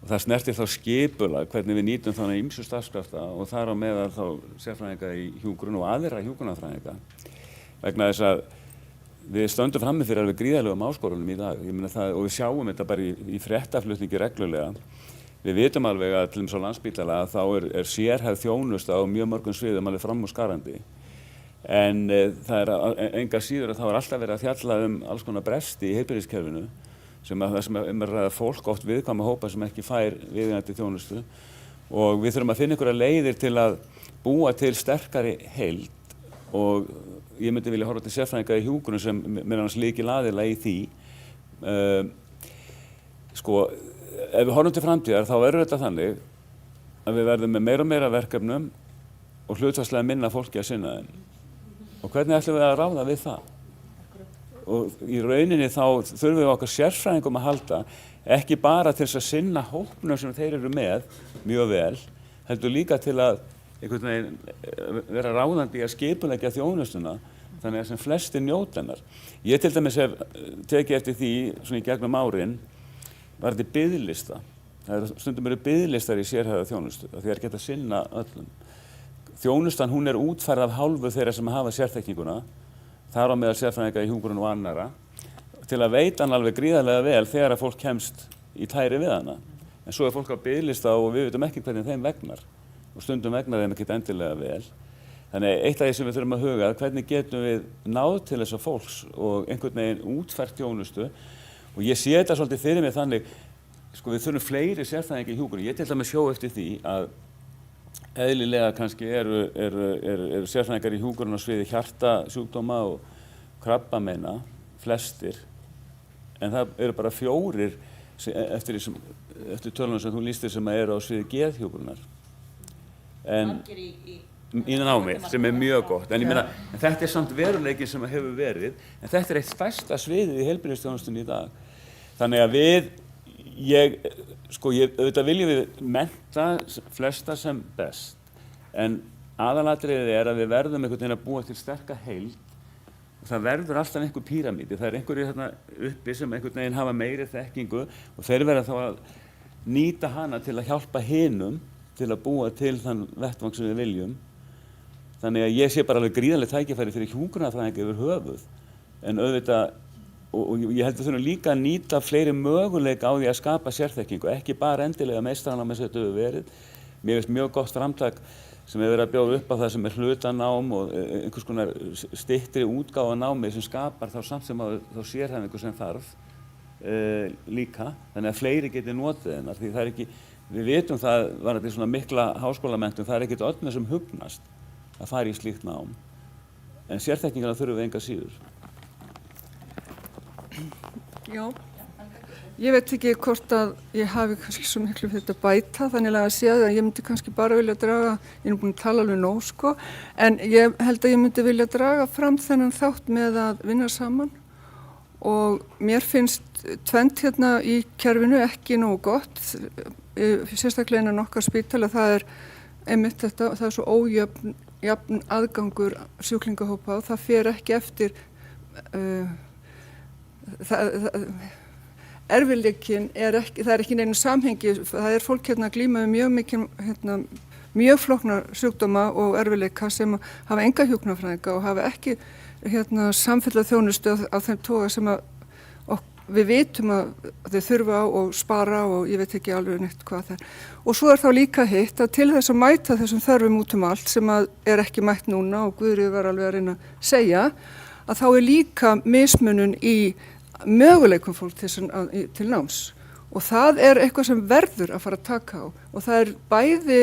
og það snertir þá skipulag hvernig við nýtum þannig ýmsu starfskrafta og þar á meðal þá sérfræðinga í hjúkrun og aðra hjúkrunarfræðinga vegna þess að við stöndum frammi fyrir alveg gríðarlegum áskorunum í dag. Ég meina það, og við sjáum þetta bara í fréttaflutningi reglulega. Við vitum alveg að til dæmis á Landspítala að þá er sérhæfð þjónusta á mjög mörgum sviðum alveg framúrskarandi. En það er engar síður að þá er alltaf verið að fjalla alls konar bresti í heilbrigðiskerfinu sem að ræða fólk oft viðkvæma hópa sem ekki fær viðeigandi þjónustu og við þurfum að finna einhverja leiðir til að búa til sterkari heild og ég myndi vilja horfa til sérfræðinga í hjúkrun sem meðal annars lykilaðila í því. Sko, ef við horfum til framtíðar þá verður þetta þannig að við verðum með meira og meira verkefnum og hlutfallslega minna fólki að sinna þeim. Og hvernig ætlum við að ráða við það? Og í rauninni þá þurfum við okkar sérfræðingum að halda ekki bara til þess að sinna hópnum sem þeir eru með mjög vel, heldur líka til að einhvern veginn vera ráðandi í að skipuleggja þjónustuna þannig að sem flestir njóta hennar. Ég til dæmis hef tekið eftir því svona í gegnum árin varðandi biðlista. Stundum eru biðlistar í sérhæfða þjónustu að þeir geta sinna öllum. Þjónustan hún er útfærð af hálfu þeirra sem hafa sérþekkinguna, þar á meðal sérfræðinga í hjúkrun og annarra, til að veita hann alveg gríðarlega vel þegar að fólk kemst í tæri við hana. En svo er fólk á biðlista og við veitum ekki hvernig þeim vegnar og stundum vegnar þeim ekkert endilega vel. Þannig eitt af því sem við þurfum að huga, hvernig getum við náð til þessa fólks og einhvern veginn útfært þjónustu og ég sé þetta svolítið fyrir mig þannig, sko við þurfum fleiri sérfræðinga í hjúkrun. Ég til dæmis sjó eftir því að eðlilega kannski eru sérfræðingar í hjúkrun á sviði hjartasjúkdóma og krabbameina, flestir, en það eru bara 4 eftir tölunum sem þú lýstir sem eru á sviði geðhjúkrunar. En í námi, sem mjög gott, en ég meina, þetta samt veruleikin sem hefur verið, en þetta eitt stærsta sviðið í heilbrigðisþjónustunni í dag. Þannig að auðvitað viljum við mennta flesta sem best, en aðalatriðið að við verðum einhvern veginn að búa til sterka heild og það verður alltaf einhver píramídi. Það einhverjir þarna uppi sem einhvern veginn hafa meiri þekkingu og þeir verða þá að nýta hana til að hjálpa hinum til að búa til þann vettvang sem við viljum. Þannig að ég sé bara alveg gríðarlegt tækifæri fyrir hjúkrunarfræðinga yfir höfuð, en auðvitað, og ég held að þurfum líka að nýta fleiri möguleika á því að skapa sérþekkingu, ekki bara endilega meistaranámi sem þetta hefur verið. Mér finnst mjög gott framtak sem hefur verið að bjóða upp á það sem hlutanám og einhvers konar styttri útgáfa námi sem skapar þá samt sem þá sérhæfingu sem þarf líka, þannig að fleiri geti notið hennar, því það ekki, við vitum það var þetta svona mikla háskólamenntun, það ekkert öllum sem hugnast að fara í slíkt nám, en sérþekkinguna þurfum við enga síður. Já, ég veit ekki hvort að ég hafi kannski svo miklu fyrir þetta bæta, þannig að sé að ég myndi kannski bara vilja draga, ég búin að tala alveg nóg sko, en ég held að ég myndi vilja draga fram þennan þátt með að vinna saman og mér finnst tvennt hérna í kerfinu ekki nógu gott, sérstaklega innan okkar spítala, það einmitt þetta, það svo ójöfn aðgangur sjúklingahópa og það fer ekki eftir erfiðleikinn ekki, það ekki neinu samhengi, það fólk hérna að glíma við mjög flóknar sjúkdóma og erfiðleika sem hafa enga hjúkrunarfræðinga og hafa ekki samfellað þjónustu á þeim toga sem við vitum að þau þurfa á og spara og ég veit ekki alveg neitt hvað það og svo þá líka hitt að til þess að mæta þessum þörfum út allt sem ekki mætt núna og Guðríður var alveg að reyna að segja að þá líka mismunun í möguleikum fólk til náms og það eitthvað sem verður að fara að taka á og það bæði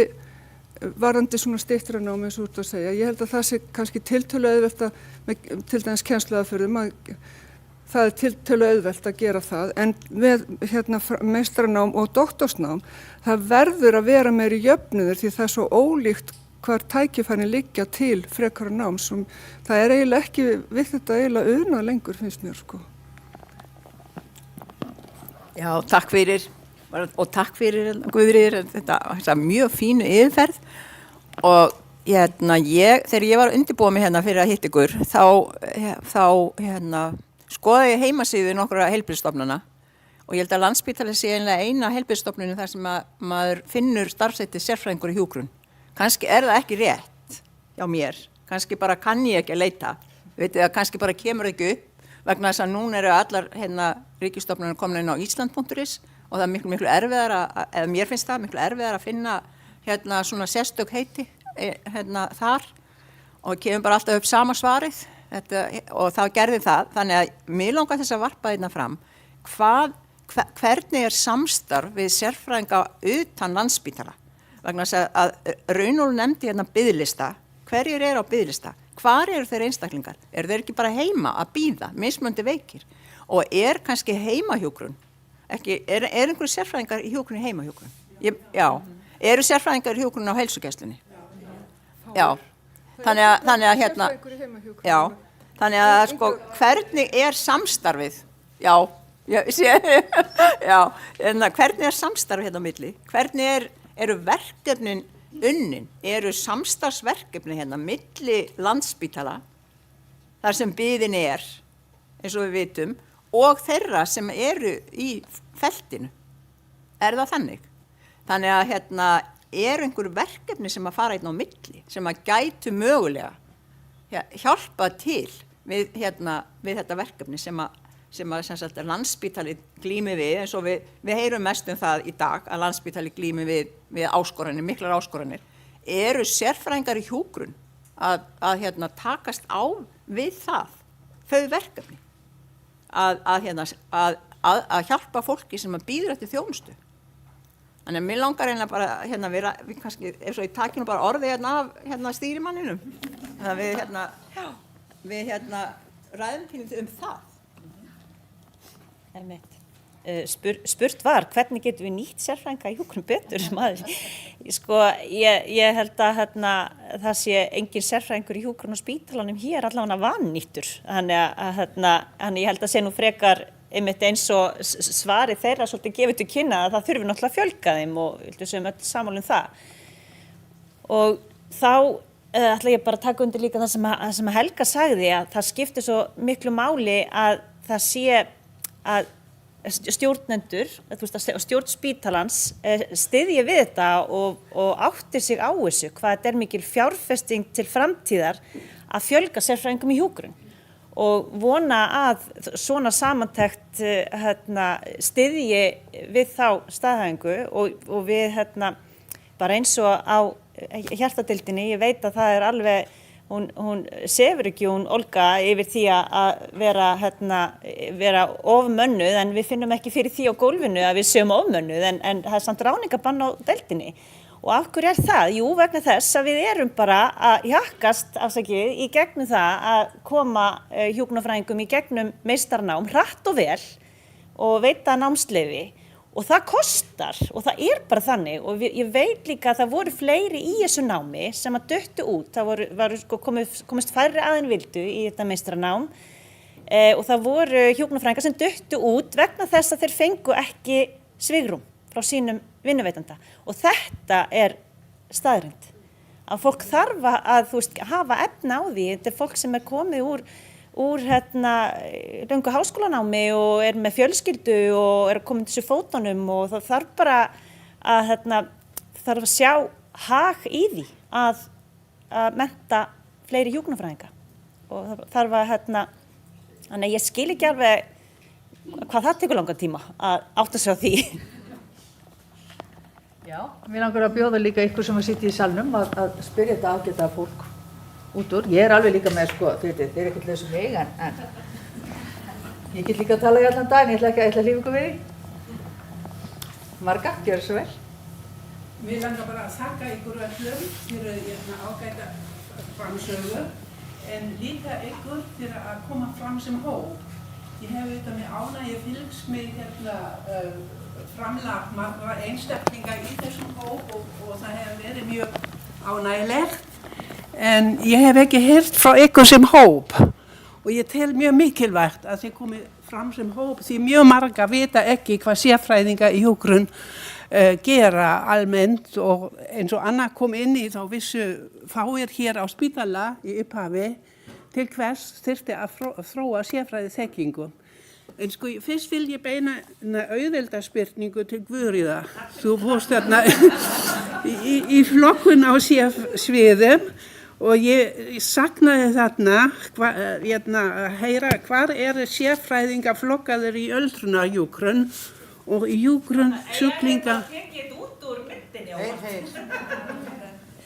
varðandi svona styttra nám eins og út að segja. Ég held að það sé kannski tiltölu auðvelt að til dæmis kennsluaðferðum að það tiltölu auðvelt að gera það en með meistaranám og doktorsnám það verður að vera meiri jöfnuður því það svo ólíkt hvar tækifærin liggja til frekara náms og það eiginlega ekki við þetta eiginlega una lengur finnst mér sko. Já, takk fyrir og takk fyrir Guðríður þetta mjög fínu yfirferð og þegar ég var að undirbúa mig fyrir að hitta ykkur þá skoðaði ég heimasíðu nokkra heilbrigðisstofnana og ég held að Landspítali sé einlega eina heilbrigðisstofnun þar sem maður finnur starfsheitið sérfræðingur í hjúkrun. Kannski það ekki rétt hjá mér, kannski bara kann ég ekki að leita, veitir það kannski bara kemur ekki upp vegna þess að núna eru allar ríkisstofnanir komnar inn á Ísland.is og það miklu erfiðara, eða mér finnst það miklu erfiðara að finna svona sérstök heiti þar og kemur bara alltaf upp sama svarið. Og þá gerði það, þannig að mig langar þess að varpa þarna fram hvernig samstarf við sérfræðinga utan Landspítala vegna þess að Runólfur nefndi biðlista, hverjir á biðlista, hvar eru þeir einstaklingar, þeir ekki bara heima að bíða, mismunandi veikir og kannski heimahjúkrun, einhverju sérfræðingar í hjúkrun heimahjúkrun? Já, eru sérfræðingar í hjúkrun á heilsugæslunni? Já. Þannig að sko hvernig samstarfið hvernig samstarfið á milli hvernig eru verkefnin unnin eru samstarfsverkefni milli Landspítala þar sem biðin eins og við vitum og þeirra sem eru í feltinu það þannig að einhver verkefni sem að fara á milli sem að gætu mögulega hjálpa til við þetta verkefni sem að Landspítali glími við eins og við heyrum mest það í dag að Landspítali glími við áskoranir, miklar áskoranir eru sérfræðingar í hjúkrun að takast á við þau verkefni að hjálpa fólki sem býður eftir þjónustu. Þannig að mér langar eiginlega bara við kannski, ef svo ég taki nú bara orðið af stýrimanninum, að við ræðum til það. Einmitt. Spurt var, hvernig getum við nýtt sérfræðinga í hjúkrun betur? Sko, ég held að það sé engin sérfræðingur í hjúkrun og spítalanum hér allavega vannýttur. Þannig ég held að sé nú frekar einmitt eins og svari þeirra svolítið gefið til kynna að það þurfi náttúrulega að fjölga þeim og við séum öll sammála það. Og þá ætla ég bara að taka undir líka það sem Helga sagði, að það skiptir svo miklu máli að það sé að stjórnendur, stjórn spítalans styðji við þetta og átti sig á þessu, hvað þetta mikil fjárfesting til framtíðar að fjölga sérfræðingum í hjúkrun og vona að svona samantekt styðji við þá staðhæfingu og við bara eins og á hjartadeildinni, ég veit að það alveg hún sefur ekki, hún Olga, yfir því að vera ofmönnuð, en við finnum ekki fyrir því á gólfinu að við séum ofmönnuð, en það samt ráningabann á deildinni. Og af hverju það? Jú, vegna þess að við erum bara að hjakkast í gegnum það að koma hjúkrunarfræðingum í gegnum meistarnám hratt og vel og veita námsleyfi. Og það kostar og það bara þannig og ég veit líka að það voru fleiri í þessu námi sem að duttu út, það var komist færri aðein vildu í þetta meistaranám og það voru hjúkrunarfræðingar sem duttu út vegna þess að þeir fengu ekki svigrúm frá sínum vinnuveitanda og þetta staðreynd að fólk þarf að hafa efni á því, þetta fólk sem komið úr löngu háskólanámi og með fjölskyldu og komin til þessu fótunum og það þarf bara að þarf að sjá hag í því að mennta fleiri hjúkrunarfræðinga og það þarf að þannig að ég skil ekki alveg hvað það tekur langan tíma að átta sig á því. Já, mér langar að bjóða líka ykkur sem að sitja í salnum að spyrja þetta ágæta fólk út úr. Ég alveg líka með, þeir ekkert laus mig, en ég get líka að tala í allan daginn, ég ætla að hlífa ykkur við því. Marga, gjör svo vel. Mér langar bara að þakka ykkur öllum fyrir ágæta framsögu, en líka ykkur fyrir að koma fram sem hóp. Ég hef auðvitað með ánægju fylgst með framlag margra einstaklinga í þessum hóp og það hefur verið mjög ánægilegt. En ég hef ekki heyrt frá ykkur sem hóp og ég tel mjög mikilvægt að þið komið fram sem hóp því mjög marga vita ekki hvað sérfræðingar í hjúkrun gera almennt og eins og Anna kom inn í þá vissu fáir hér á spítala í upphafi til hvers þyrfti að þróa sérfræði þekkingu. En fyrst vil ég beina auðvelda spurningu til Guðríðar. Þú fórst í flokkun á sviðum og ég saknaði þarna að heyra hvar sérfræðingar flokkaðir í öldrunarhjúkrun og í hjúkrun sjúklinga.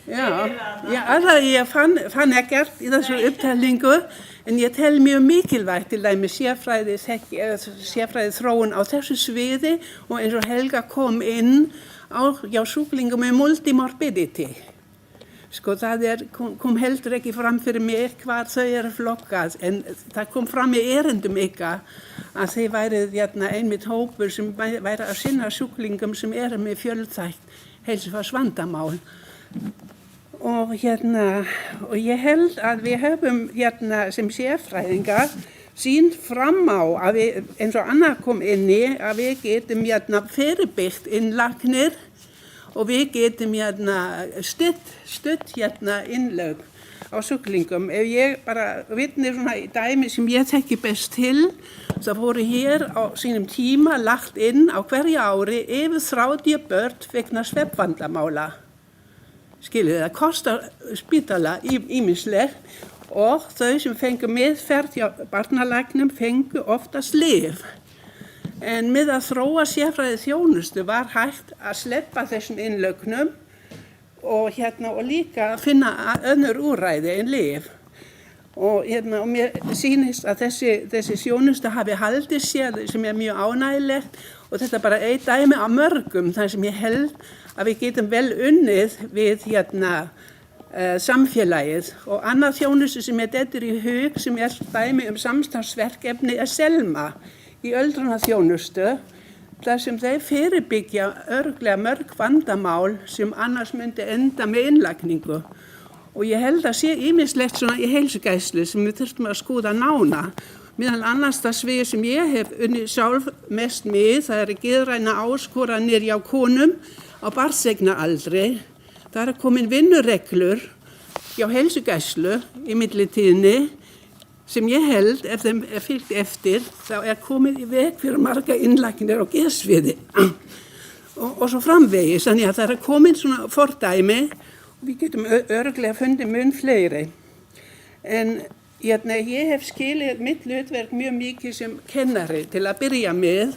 Ég fann ekkert í þessu upptalningu en ég tel mjög mikilvægt til dæmis sérfræði þróun á þessu sviði og eins og Helga kom inn á sjúklinga með multimorbidity. Það kom heldur ekki fram fyrir mig hvar þau flokkað en það kom fram í erindum ykkar að þið værið einmitt hópur sem væri að sinna sjúklingum sem með fjölþætt heilsufarsvandamál. Og ég held að við höfum sem sérfræðingar sýnt fram á að við, eins og Anna kom inn í, að við getum fyrirbyggt innlagnir og við getum stutt innlög á sjúklingum. Ef ég bara vitni svona í dæmi sem ég þekki best til, það voru hér á sínum tíma lagt inn á hverju ári yfir 30 börn vegna svefnvandamála. Skiljið, það kostar spítala ýmislegt og þau sem fengu meðferð hjá barnalæknum fengu oftast lyf. En með að þróa sérfræði þjónustu var hægt að sleppa þessum innlögnum og líka finna önnur úrræði en lyf. Og mér sýnist að þessi þjónusta hafi haldið sér sem mjög ánægilegt og þetta bara eitt dæmi af mörgum þar sem ég held að við getum vel unnið við samfélagið. Og annað þjónustu sem dettur í hug sem dæmi samstarfsverkefni Selma í öldrunarþjónustu þar sem þeir fyrirbyggja örugglega mörg vandamál sem annars myndi enda með innlagningu. Og ég held að sé ýmislegt svona í heilsugæslu sem við þurfum að skoða nána. Meðal annars það svið sem ég hef unnið sjálf mest með, það geðræna áskoranir hjá konum á barneignaraldri. Það komin vinnureglur hjá heilsugæslu í millitíðinni sem ég held, ef þeim fylgt eftir, þá komið í veg fyrir marga innlagnir á geðsviði og svo framvegis. Þannig að það komin svona fordæmi. Við getum örugglega fundið mun fleiri. En ég hef skilið mitt hlutverk mjög mikið sem kennari til að byrja með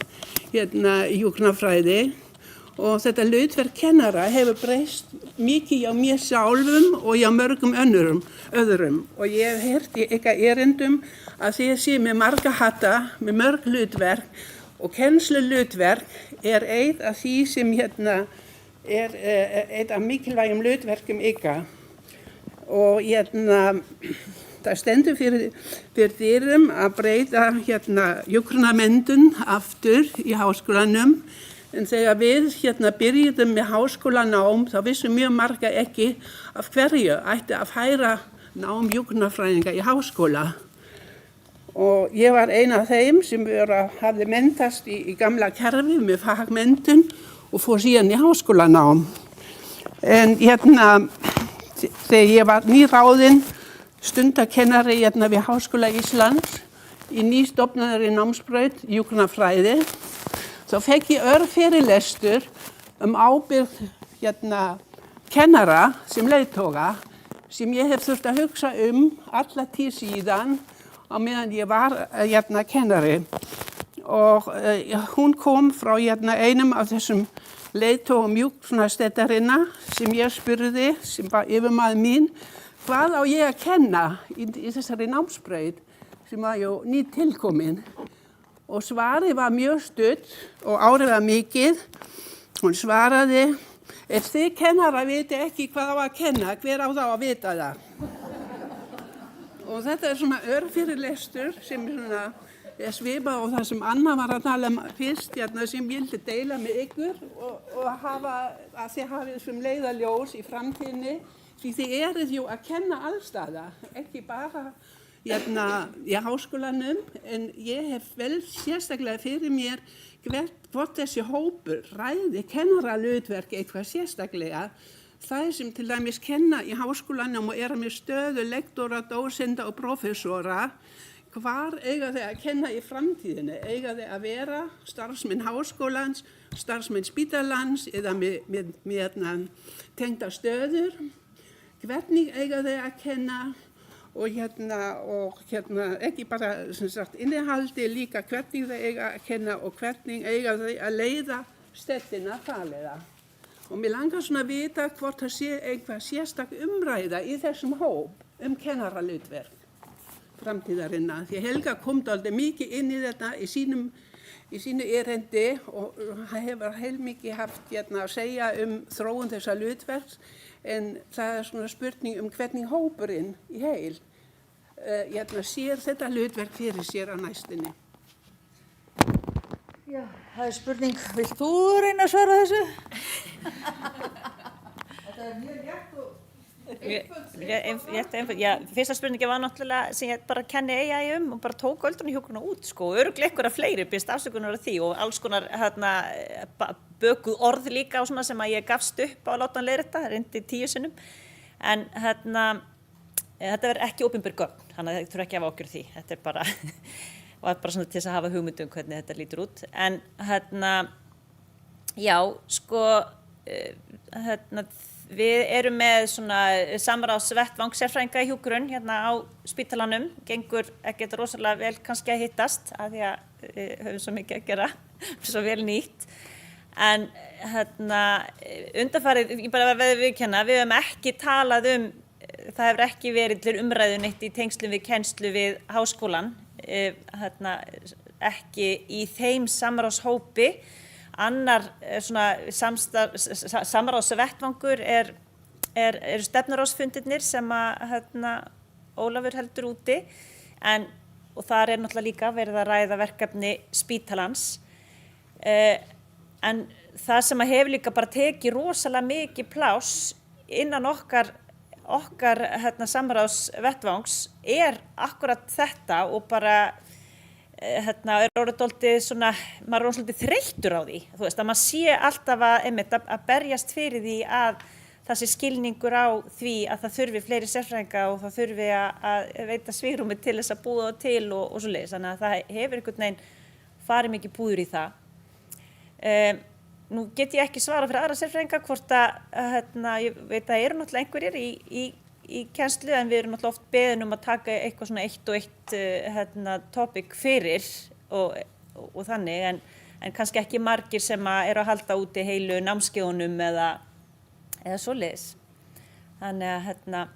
í hjúkrunarfræði og þetta hlutverk kennara hefur breyst mikið hjá mér sjálfum og hjá mörgum öðrum. Og ég hef heyrt í eitthvað erindum að þið sé með marga hatta, með mörg hlutverk og kennsluhlutverk eitt af því sem eitt af mikilvægum hlutverkum ykkar. Og það stendur fyrir dyrum að breyta hjúkrunarmenntun aftur í háskólanum. En þegar við byrjuðum með háskólanám þá vissum mjög marga ekki af hverju ætti að færa nám hjúkrunarfræðinga í háskóla. Og ég var ein af þeim sem hafði menntast í gamla kerfi með fagmenntun og fór síðan í háskólanám. En þegar ég var nýráðin stundakennari við Háskóla Íslands í nýstofnaðri námsbraut hjúkrunarfræði, þá fekk ég fyrirlestur ábyrgð kennara sem leiðtoga sem ég hef þurft að hugsa alla tíð síðan á meðan ég var kennari. Og hún kom frá einum af þessum leiðtogum hjúkrunarstættarinnar sem ég spurði, sem var yfirmaður mín, hvað á ég að kenna í þessari námsbraut sem var nýtilkomin. Og svarið var mjög stutt og árið var mikið. Hún svaraði, ef þið kennara viti ekki hvað á að kenna, hver á þá að vita það? Og þetta svona örfyrirlestur sem svipað og það sem Anna var að tala fyrst, sem ég vildi deila með ykkur og hafa að þið hafið sem leiðarljós í framtíðinni, því þið eruð að kenna allstaðar, ekki bara í háskólanum, en ég hef vel sérstaklega fyrir mér hvort þessi hópur ræði kennarahlutverk eitthvað sérstaklega. Það sem til dæmis kenna í háskólanum og með stöðu lektora, dósenda og prófessora, hvar eiga þeir að kenna í framtíðinni? Eiga þeir að vera starfsmenn háskólans, starfsmenn spítalans eða með tengda stöður? Hvernig eiga þeir að kenna? Og ekki bara innihaldi, líka hvernig þeir eiga að kenna og hvernig eiga þeir að leiða stéttina þarlega. Og mér langar svona að vita hvort það sé einhver sérstak umræða í þessum hóp kennarahlutverk framtíðarinnar. Því Helga kom dálítið mikið inn í þetta í sínu erindi og hann hefur heilmikið haft að segja þróun þessa hlutverks, en það svona spurning hvernig hópurinn í heil sér þetta hlutverk fyrir sér á næstunni. Já, það spurning, vilt þú reyna að svara þessu? Þetta mjög létt og Fyrsta spurningi var náttúrulega sem ég bara kenni AI og bara tók öldrunarhjúkrunina út og örugglega einhverja fleiri byrst afsökunar á því og alls konar bökuð orð líka og svona sem að ég gafst upp á að láta hann leiðrétta, reyndi 10 sinnum en þetta verður ekki opinber gögn, þannig að það þurfa ekki að hafa ágjörð því, þetta bara og bara svona til þess að hafa hugmynd hvernig þetta lítur út en já, sko við erum með svona samráðsvettvang sérfræðinga í hjúkrun á spítalanum, gengur ekkert rosalega vel kannski að hittast af því að höfum svo mikið að gera, svo vel nýtt. En undanfarið, ég bara verði viðurkenna, við höfum ekki talað það hefur ekki verið til umræðu neitt í tengslum við kennslu við háskólann, ekki í þeim samráðshópi. Annar svona samráðsvettvangur eru stefnuráðsfundirnir sem Ólafur heldur úti, og þar náttúrulega líka verið að ræða verkefni spítalans. En það sem hefur líka bara tekið rosalega mikið pláss innan okkar samráðsvettvangs akkurat þetta, og bara orðið dálítið svona, maður svolítið þreyttur á því, þú veist, að maður sé alltaf að berjast fyrir því að það sé skilningur á því að það þurfi fleiri sérfræðinga og það þurfi að veita svigrúmi til þess að búa það til og svoleiðis, þannig að það hefur einhvern veginn farið mikið púður í það. Nú get ég ekki svara fyrir aðra sérfræðinga hvort ég veit að það eru náttúrulega einhverjir í kennslu, en við erum náttúrulega oft beðin að taka eitthvað svona eitt og eitt topic fyrir og þannig, en kannski ekki margir sem eru að halda úti heilu námskeiðunum eða svoleiðis. Þannig að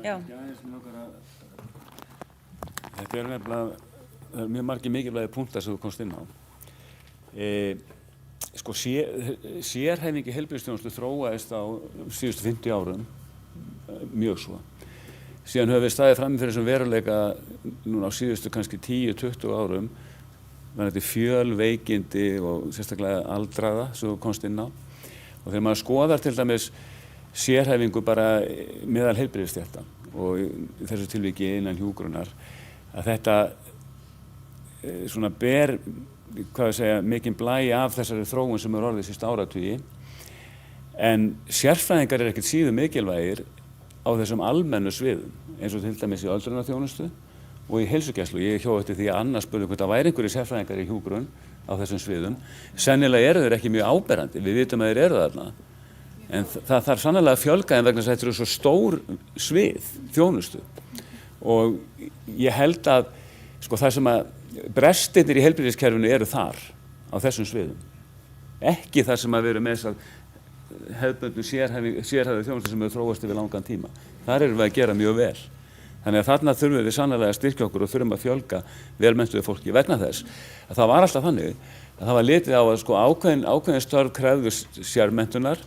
já. Þetta nefnilega, það eru mjög margir mikilvægir punktar sem þú komst inn á. Sko, sérhæfing í heilbrigðisþjónustu þróaðist á síðustu 50 árum, mjög svo. Síðan höfum við staðið frammi fyrir þessum veruleika núna á síðustu kannski 10-20 árum, þetta fjölveikindi og sérstaklega aldraða sem þú komst inn á. Og þegar maður skoðar til dæmis sérhæfingu bara meðal heilbrigðisstétta og í þessu tilviki innan hjúkrunar, að þetta svona ber mikinn blæ af þessari þróun sem orðið síðustu áratugi, en sérfræðingar ekkert síður mikilvægir á þessum almennu sviðum, eins og til dæmis í öldrunarþjónustu og í heilsugæslu. Ég hjó eftir því að annars spurði hvort það væri einhverjir sérfræðingar í hjúkrun á þessum sviðum. Sennilega eru þeir ekki mjög áberandi, við vitum að þeir eru þarna, en það þarf sannlega að fjölga þeim vegna þess að þetta eru svo stór svið þjónustu. Og ég held að það sem að brestirnir í heilbrigðiskerfinu eru þar á þessum sviðum, ekki þar sem að við erum með þessar hefðbundnu sérhæfðu þjónustu sem hefur þróast yfir langan tíma. Þar erum við að gera mjög vel. Þannig að þarna þurfum við sannlega að styrkja okkur og þurfum að fjölga velmenntuðu fólki vegna þess að það var alltaf þannig að það var litið á að ákveðin störf krefðu sérmenntunar,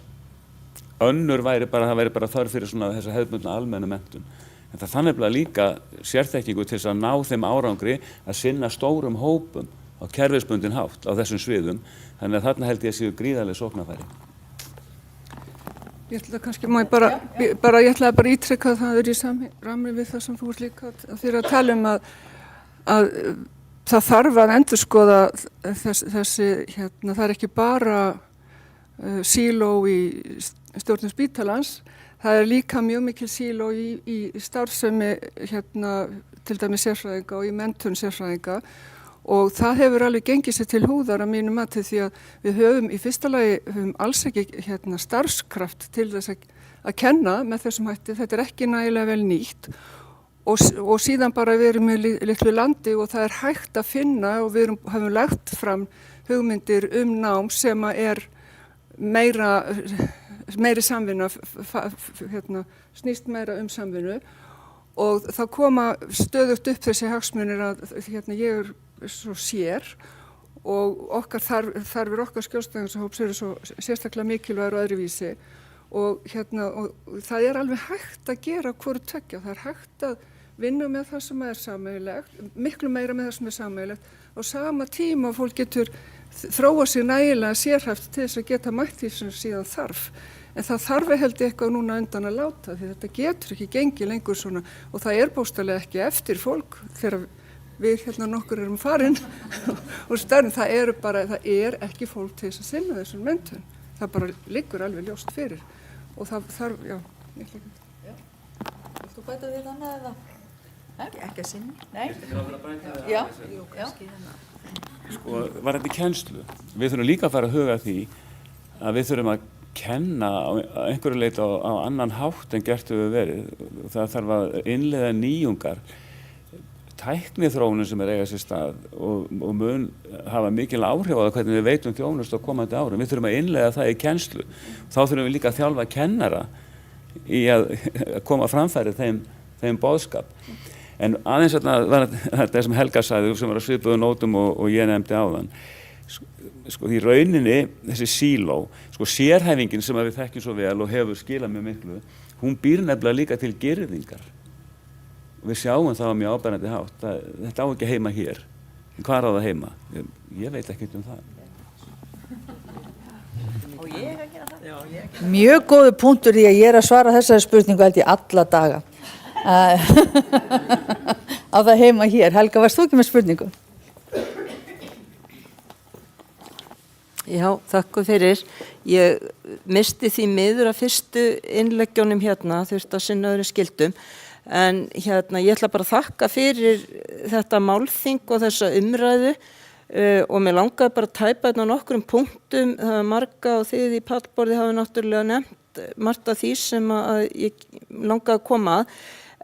önnur væri bara þörf fyrir svona þessa hefðbundna almennu menntun. En það þannig líka sérþekkingu til þess að ná þeim árangri að sinna stórum hópum á kerfisbundin hátt á þessum sviðum, þannig að þarna held ég að séu gríðarleg sóknarfæri. Ég ætla kannski, ég ætlaði bara að ítreka að það er í samræmi við það sem þú ert líka fyrir að tala að það þarf að endurskoða þessi, það er ekki bara síló í stjórnum spítalans, það er líka mjög mikil síló í starfsemi til dæmis sérfræðinga og í menntun sérfræðinga, og það hefur alveg gengið sér til húðar að mínu mati, því að við höfum í fyrsta lagi alls ekki starfskraft til þess að kenna með þessum hætti. Þetta er ekki nægilega vel nýtt og síðan bara við erum í litlu landi og það er hægt að finna, og við höfum lagt fram hugmyndir nám sem er meiri samvinna, snýst meira samvinnu, og það koma stöðugt upp þessi hagsmunir að ég er svo sér og þarfir okkar skjólstæðingahóps eru svo sérstaklega mikilvægur og öðruvísi, og það er alveg hægt að gera hvoru tveggja. Það er hægt að vinna með það sem er sameiginlegt, miklu meira með það sem er sameiginlegt, á sama tíma fólk getur þróa sig nægilega sérhæft til þess að geta mætt því sem síðan þarf. En það þarf held eitthvað núna undan að láta, því þetta getur ekki gengið lengur svona, og það er bókstaflega ekki eftir fólk þegar við nokkur erum farin og stærn, það er ekki fólk til þess að sinna þessum menntun. Það bara liggur alveg ljóst fyrir, og það þarf, já. Vilt þú bæta við annað eða? Ekki að sinna? Nei. Já. Var þetta kennslu? Við þurfum líka að fara að huga því að við þurfum að kenna á einhverju leyti á annan hátt en gert hefur verið. Það þarf að innleiða nýjungar tækniþróunin sem eiga sér stað og mun hafa mikil áhrif á það hvernig við veitum þjónustu á komandi árum. Við þurfum að innleiða það í kennslu. Þá þurfum við líka að þjálfa kennara í að koma framfæri þeim boðskap. En aðeins þetta sem Helga sagði, sem var að svipuðu nótum og ég nefndi áðan, sko í rauninni þessi síló, sko sérhæfingin sem við þekkjum svo vel og hefur skilað mjög miklu, hún býr nefnilega líka til girðingar. Við sjáum það á mjög áberandi hátt. Þetta á ekki heima hér. En hvað á það heima? Ég veit ekkert um það. Mjög góður punktur í að ég að svara þessari spurningu held ég alla daga. Á það heima hér. Helga, varst þú ekki með spurningu? Já, þakku fyrir. Ég misti því miður að fyrstu innleggjónum hérna, þurfti að sinna öðrum skildum. En ég ætla bara að þakka fyrir þetta málþing og þessa umræðu og mér langaði bara að tæpa þetta á nokkrum punktum. Það var marga og þið í pallborði hafi náttúrulega nefnt margt af því sem að ég langaði að koma að.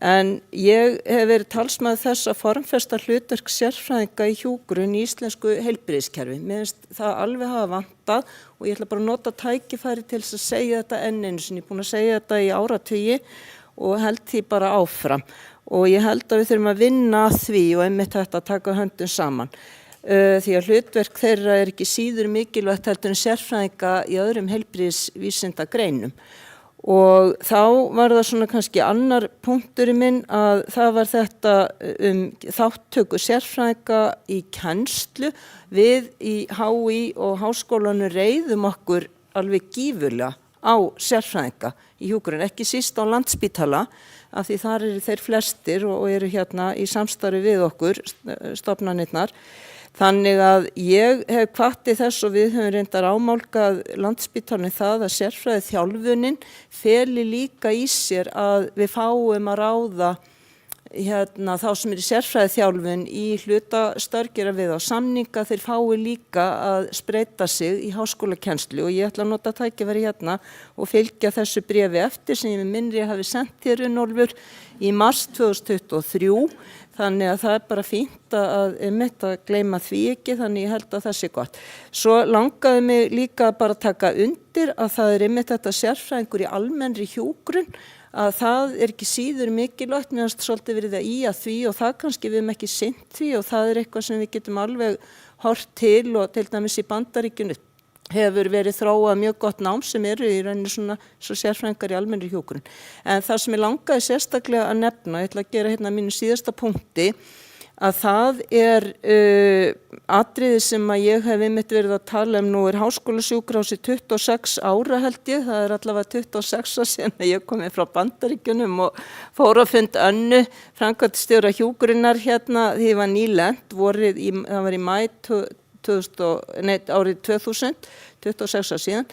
En ég hef verið talsmaður þess að formfesta hlutverk sérfræðinga í hjúkrun í íslensku heilbrigðiskerfi. Mér finnst það alveg hafa vantað og ég ætla bara að nota tækifæri til þess að segja þetta enn einu sinni. Ég er búin að segja þetta í áratugi og held því bara áfram og ég held að við þurfum að vinna að því og einmitt þetta að taka höndum saman því að hlutverk þeirra er ekki síður mikilvægt heldur en sérfræðinga í öðrum heilbrigðisvísindagreinum og þá var það svona kannski annar punkturinn minn að það var þetta þáttöku sérfræðinga í kennslu. Við í HÍ og háskólanum reiðum okkur alveg gífurlega á sérfræðinga í hjúkrun, ekki síst á Landspítala af því þar eru þeir flestir og eru hérna í samstarfi við okkur, stofnanirnar. Þannig að ég hef hvatt í þess og við höfum reyndar ámálgað Landspítalanum það að sérfræði þjálfunin feli líka í sér að við fáum að ráða þá sem eru sérfræði þjálfun í hlutastörf gera við á samninga, þeir fái líka að spreyta sig í háskólakennslu og ég ætla að nota tækifæri hérna og fylgja þessu bréfi eftir sem ég minnri hafi sendt þér Runólfur í mars 2023 þannig að það er bara fínt að gleyma því ekki, þannig ég held að það sé gott. Svo langaði mig líka bara að taka undir að það er þetta sérfræðingur í almennri hjúkrun að það er ekki síður mikilvægt, mér finnst svolítið verið að ýja því og það kannski við höfum ekki sinnt því og það er eitthvað sem við getum alveg horft til og til dæmis í Bandaríkjunum hefur verið þróað mjög gott nám sem eru í rauninni svona svo sérfræðingar í almennri hjúkrun. En það sem ég langaði sérstaklega að nefna, ég ætla að gera hérna mínu síðasta punkti, að það er atriði sem að ég hef einmitt verið að tala nú er háskólasjúkrahús í 26 ára held ég, það er allavega 26 ára síðan að ég komið frá Bandaríkjunum og fór að fund Önnu, framkvæmdastjóra hjúkrunar hérna því ég var nýlent, það var í maí árið 2000, 26 ára síðan,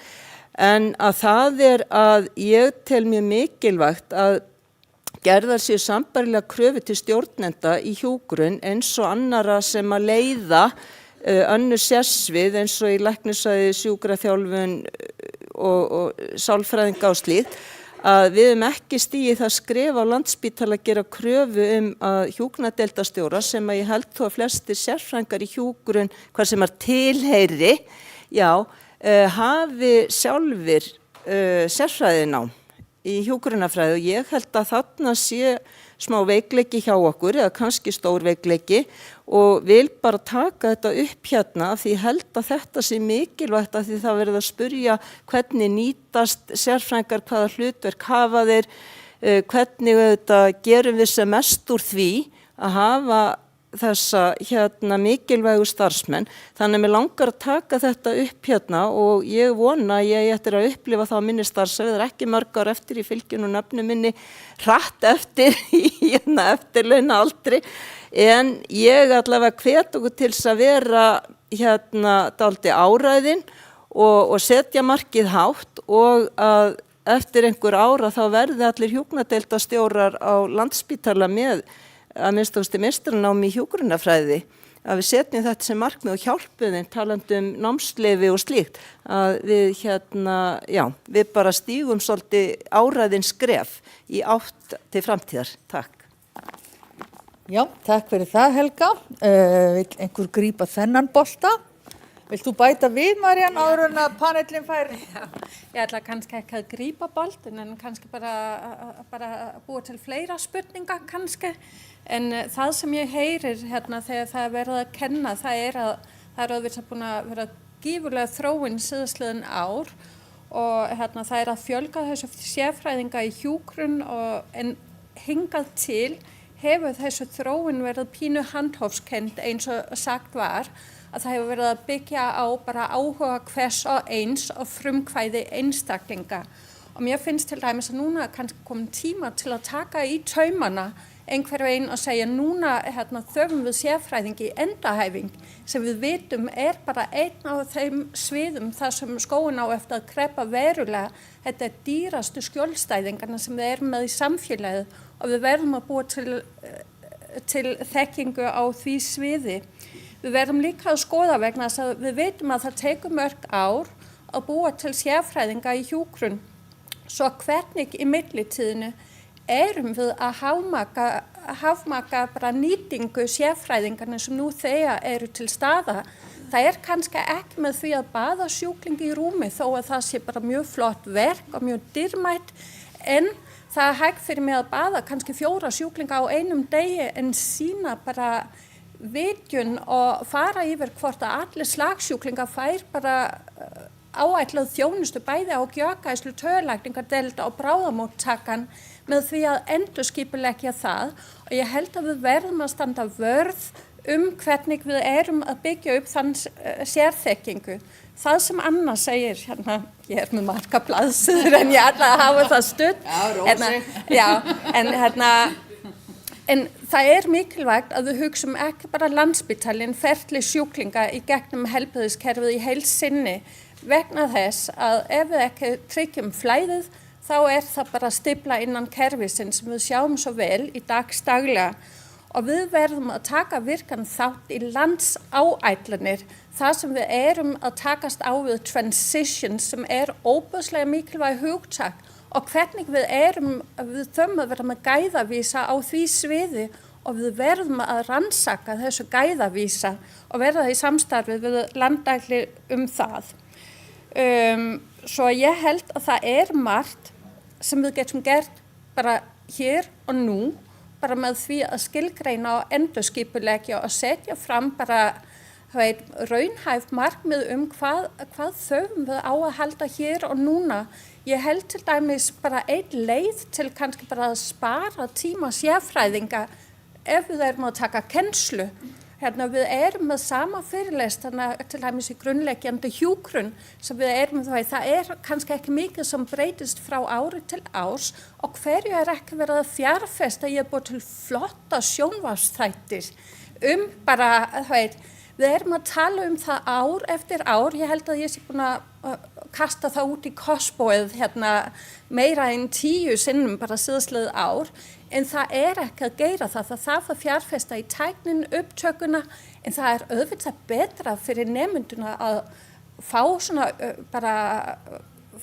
en að það er að ég tel mjög mikilvægt að gerðar sér sambærilega kröfu til stjórnenda í hjúkrun eins og annara sem að leiða önnur sérsvið eins og í læknisfræði, sjúkraþjálfun og sálfræðinga og slíkt að við höfum ekki stigið það skref á Landspítala að gera kröfu að hjúkrunardeildarstjóra sem að ég held þó að flestir sérfræðingar í hjúkrun hvað sem að tilheyri, hafi sjálfir sérfræðinám í hjúkrunarfræði og ég held að þarna sé smá veikleiki hjá okkur eða kannski stór veikleiki og vil bara taka þetta upp hérna því ég held að þetta sé mikilvægt að því það verður að spyrja hvernig nýtast sérfræðingar, hvaða hlutverk hafa þeir, hvernig þetta gerum við sem mest úr því að hafa þessa mikilvægu starfsmenn. Þannig að mér langar að taka þetta upp hérna og ég vona að ég eftir að upplifa það á minni starfsævi, það er ekki mörg ár eftir í fylginu og nöfnu minni hratt eftir í eftirlauna aldrei, en ég allavega hvet okkur til þess að vera dálítið áræðin og setja markið hátt og að eftir einhver ára þá verði allir hjúkrunardeildarstjórar á Landspítala með að minnst meistaranámi í hjúkrunarfræði að við setjum þetta sem markmið og hjálpum þeim talandi námsleyfi og slíkt að við við bara stígum svolítið áræðin skref í átt til framtíðar. Takk. Já, takk fyrir það Helga. Vill einhver grípa þennan bolta? Vilt þú bæta við, Mariann, áður en að panelin fær? Ég ætla kannski ekki að grípa boltin en kannski bara búa til fleira spurningar kannski. En það sem ég heyrir hérna þegar það er verið að kenna, það er auðvitað búin að vera gífurlega þróun síðastliðin ár og hérna það er að fjölga þessu sérfræðinga í hjúkrun en hingað til hefur þessu þróun verið pínu handhófskennd eins og sagt var, að það hefur verið að byggja á bara áhuga hvers og eins og frumkvæði einstaklinga. Og mér finnst til dæmis að núna kannski komin tíma til að taka í taumana einhver veginn og segja núna þurfum við sérfræðingi í endahæfing sem við vitum bara einn á þeim sviðum þar sem skóin á eftir að kreppa verulega. Þetta er dýrastu skjólstæðingarna sem við erum með í samfélagið og við verðum að búa til þekkingu á því sviði. Við verðum líka að skoða vegna þess að við vitum að það tekur mörg ár að búa til sérfræðinga í hjúkrun. Svo hvernig í millitíðinu erum við að hafmaka bara nýtingu sérfræðingarna sem nú þegar eru til staða. Það er kannski ekki með því að baða sjúklingi í rúmi þó að það sé bara mjög flott verk og mjög dýrmætt en það er hægt fyrir mig að baða kannski 4 sjúklinga á einum degi en sína bara vitjun og fara yfir hvort að allir slagsjúklingar fær bara áætlað þjónustu bæði á gjörgæslu, taugalækningadeilda og bráðamóttakan með því að endurskipuleggja það og ég held að við verðum að standa vörð hvernig við erum að byggja upp þann sérþekkingu. Það sem Anna segir, hérna, ég er með marga blaðsíður en ég ætla að hafa það stutt. En það er mikilvægt að við hugsum ekki bara Landspítalinn, ferli sjúklinga í gegnum heilbrigðiskerfið í heild sinni vegna þess að ef við ekki tryggjum flæðið þá er það bara stifla innan kerfisins sem við sjáum svo vel í daglega. Og við verðum að taka virkan þátt í landsáætlanir, það sem við erum að takast á við transition sem er óbúslega mikilvæg hugtak og hvernig við þurfum að vera með gæðavísa á því sviði og við verðum að rannsaka þessu gæðavísa og verða í samstarfi við landlækni það. Svo ég held að það er margt sem við getum gert bara hér og nú, bara með því að skilgreina og endurskipuleggja og setja fram bara raunhæf markmið hvað þurfum við á að halda hér og núna. Ég held til dæmis bara einn leið til kannski bara að spara tíma sérfræðinga ef við erum að taka kennslu. Við erum með sama fyrirlestarna til dæmis í grunnleggjandi hjúkrun sem við erum það er kannski ekki mikið sem breytist frá ári til árs og hverju er ekki verið að fjárfesta ég búið til flotta sjónvarpsþættir bara við erum að tala það ár eftir ár, ég held að ég sé búin að kasta það út í Cosboið meira en 10 sinnum bara síðastliðið ár, en það er ekki að gera það þarf að fjárfesta í tæknin upptökuna, en það er auðvitað betra fyrir nemynduna að fá svona bara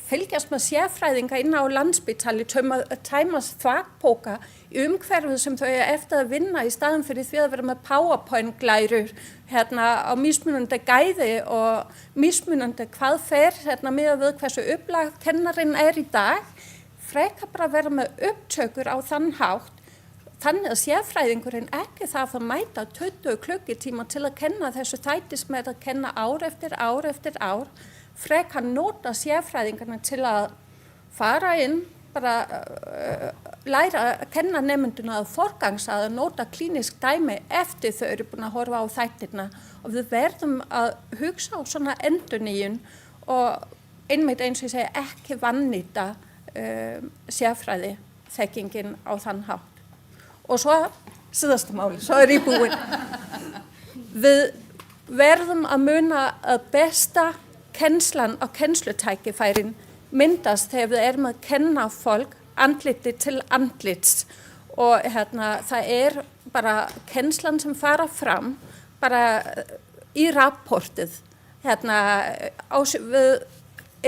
fylgjast með sérfræðinga inn á Landspítali, tæmast þvagpoka í umhverfið sem þau eftir að vinna í staðan fyrir því að vera með PowerPoint-glærur á mismunandi gæði og mismunandi hvað fer miðað við hversu upplagt kennarinn í dag, frekar bara vera með upptökur á þann hátt, þannig að sérfræðingurinn ekki þarf að mæta 20 klukkutíma til að kenna þessu þætti sem að kenna ár eftir ár eftir ár, frekar nota sérfræðingarna til að fara inn, bara læra að kenna nemynduna að forgangsaða, nota klínisk dæmi eftir þau eru búin að horfa á þættirna og við verðum að hugsa á svona endurnýjun og einmitt eins og ég segi ekki vannýta sérfræði þekkingin á þann hátt. Og svo síðasta máli, svo ég búin. Við verðum að muna að besta kennslan og kennslutækifærin myndast þegar við erum að kenna fólk andliti til andlits og það bara kennslan sem fara fram bara í rapportið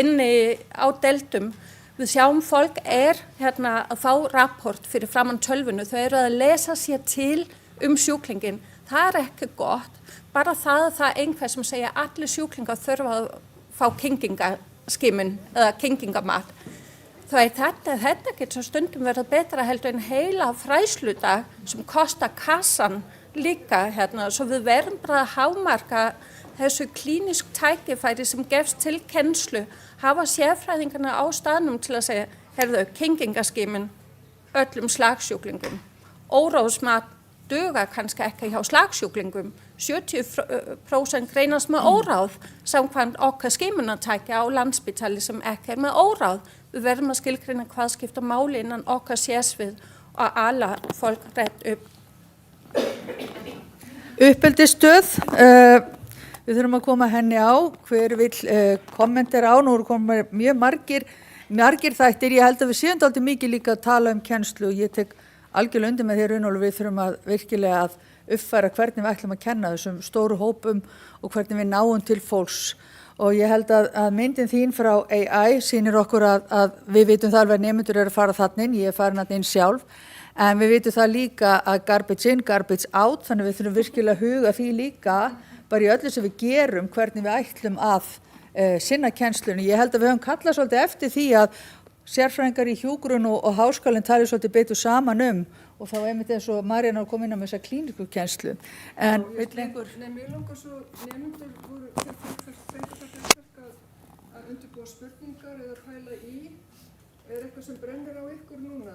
inni á deildum. Við sjáum fólk að fá rapport fyrir framan tölvunu, þau eru að lesa sér til sjúklingin, það ekki gott. Bara það einhver sem segja allir sjúklingar þurfa að fá kyngingaskimun eða kyngingamat. Þetta getur svo stundum verið betra heldur en heila fræðsludag sem kostar kassan líka svo við verðum bara að hámarka þessu klínisk tækifæri sem gefst til kennslu, hafa sérfræðingarna á staðnum til að segja, heyrðu, kyngingaskimun öllum slagsjúklingum. Óráðsmat dugar kannski ekki hjá slagsjúklingum. 70% greinast með óráð samkvæmt okkar skimunartækja á Landspítali sem ekki með óráð. Við verðum að skilgreina hvað skipta máli innan okkar sérsvið og alla fólk rétt upp. Uppeldisstöð, við þurfum að koma henni á, hver vill kommentera á, nú eru komið mjög margir þættir, ég held að við séum dálítið mikið líka að tala um kennslu og ég tek algjörlega undir með þér Runólfur, við þurfum að virkilega að uppfæra hvernig við ætlum að kenna þessum stóru hópum og hvernig við náum til fólks og ég held að myndin þín frá AI sýnir okkur að við vitum það alveg að nemendur eru að fara þarna inn, ég er farin þarna inn sjálf, en við vitum það líka að garbage in, garbage out, þannig við þurfum virkilega að huga því líka bara í öllu sem við gerum hvernig við ætlum að sinna kennslunni. Ég held að við höfum kallað svolítið eftir því að sérfræðingar í hjúkrun og háskólinn tali svolítið betur saman og þá einmitt eins og Maríanna kom inn á með þessa klínísku kennslu. En vill einhver... Nei, mér langar svo nemendur voru að undirbúa spurningar eða pæla í. Er eitthvað sem brennir á ykkur núna?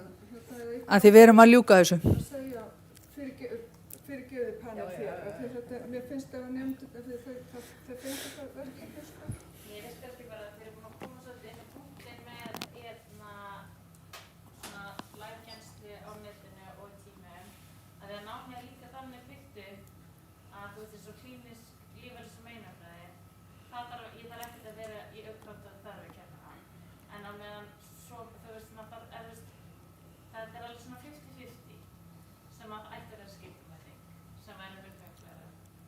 Að því við erum að ljúka þessu. Að segja, fyrirgefið panel þér. Mér finnst það að nemendur, það finnst það verkefni. Mér finnst kannski bara að þeir eru búin að koma svolítið inn á punktin með svona live-kennslu á netinu og tímum. Að því að námið líka þannig byggt að þú veist þessu klínisk lífverðis og meinafræði, ég þarf ekkert að vera í uppkvæmda þarfkenna. En á meðan svo, þú veist, þetta alveg svona 50-50 sem að ættir að skipta með þig, sem væri virkvæmlega,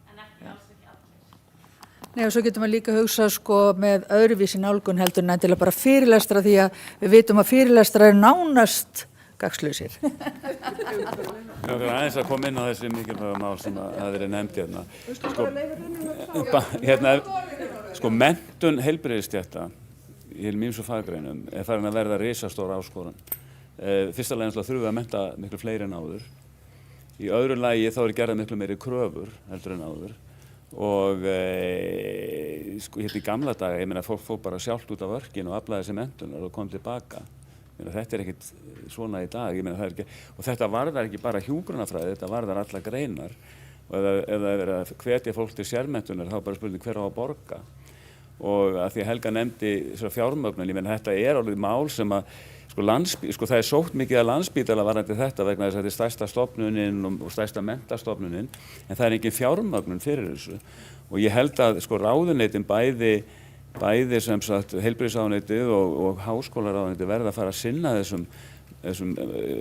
en ekki alls ekki allir. Nei og svo getur maður líka að hugsa með öðruvísi nálgun heldur en endilega bara fyrirlestra því að við vitum að fyrirlestra eru nánast gagnslausir. Ég vil aðeins að koma inn á þessi mikilvæga mál sem að það verið nefnd hérna. Menntun heilbrigðisstétta í ýmsum faggreinum er farin að verða risastór áskorun. Fyrsta lagi þurfum við að mennta miklu fleiri en áður. Í öðru lagi þá eru gerðar miklu meiri kröfur heldur en áður. Og hérna í gamla daga, ég meina fólk fór bara sjálft út af örkinu og aflaði þessi menntunar og kom tilbaka. Þetta er ekkert svona í dag, ég meina það er ekki, og þetta varðar ekki bara hjúkrunarfræði, þetta varðar alla greinar og ef það er verið að hvetja fólk til sérmenntunar þá bara spurning hver á að borga og að því að Helga nefndi fjármögnun, ég meina þetta er alveg mál sem að það er sótt mikið að Landspítala varðandi þetta vegna þess að þetta er stærsta stofnunin og stærsta menntastofnunin en það er engin fjármögnun fyrir þessu og ég held að ráðuneytin bæði sem sagt heilbrigðisráðuneytið og háskólaráðuneytið verða að fara að sinna þessum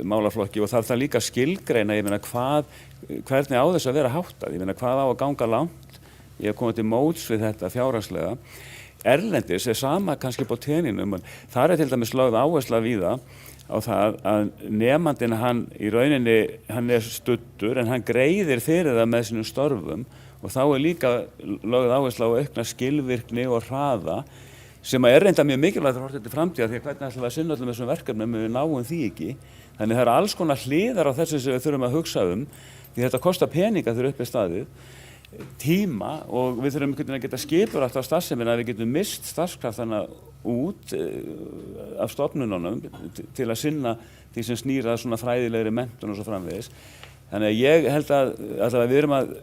málaflokki og það líka skilgreina, ég meina hvernig á þess að vera háttað, ég meina hvað á að ganga langt, ég hef komið til móts við þetta fjárhagslega. Erlendis er sama kannski på teninum, þar er til dæmis lögð áhersla víða á það að nemandinn hann í rauninni, hann er studdur en hann greiðir fyrir það með sínum störfum og þá er líka lögð áhersla á aukna skilvirkni og hraða sem er reynda mjög mikilvægt að horfa til framtíðar því að hvernig ætlum við að sinna öllum þessum verkefnum ef við náum því ekki. Þannig það eru alls konar hliðar á þessu sem við þurfum að hugsa því þetta kostar peninga þegar upp er staðið, tíma og við þurfum að geta skipulagt á starfsemina að við getum mist starfskraftana út af stofnununum til að sinna því sem snýr að svona fræðilegri menntun og svo framvegis. Þannig að ég held að við erum að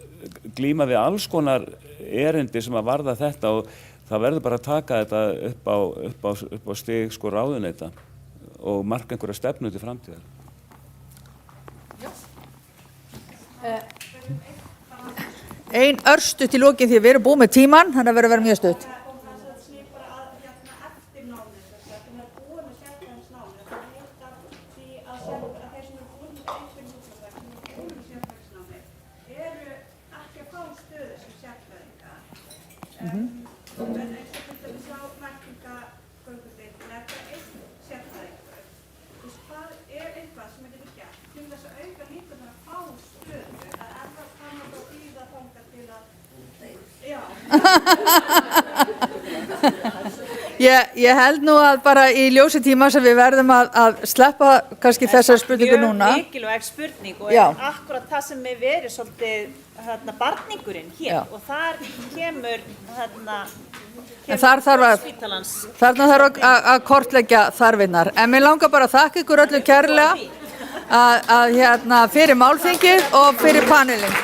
glíma við alls konar erindi sem að varða þetta og það verður bara að taka þetta upp á stig ráðuneyta og marka einhverja stefnu til framtíðar. Ein örstutt í lokin því að við erum búið með tíman, þannig að vera mjög stutt. Ég held nú að bara í ljósi tíma sem við verðum að sleppa kannski þessari spurningu núna. Mjög mikilvæg spurning og Já. akkurat það sem er verið svolítið barningurinn hér Já. og þar kemur En þar þarf spítalans. Þarna þarf að kortleggja þarfinnar. En mér langar bara að þakka ykkur öllu kærlega að fyrir málþingið og fyrir panelin.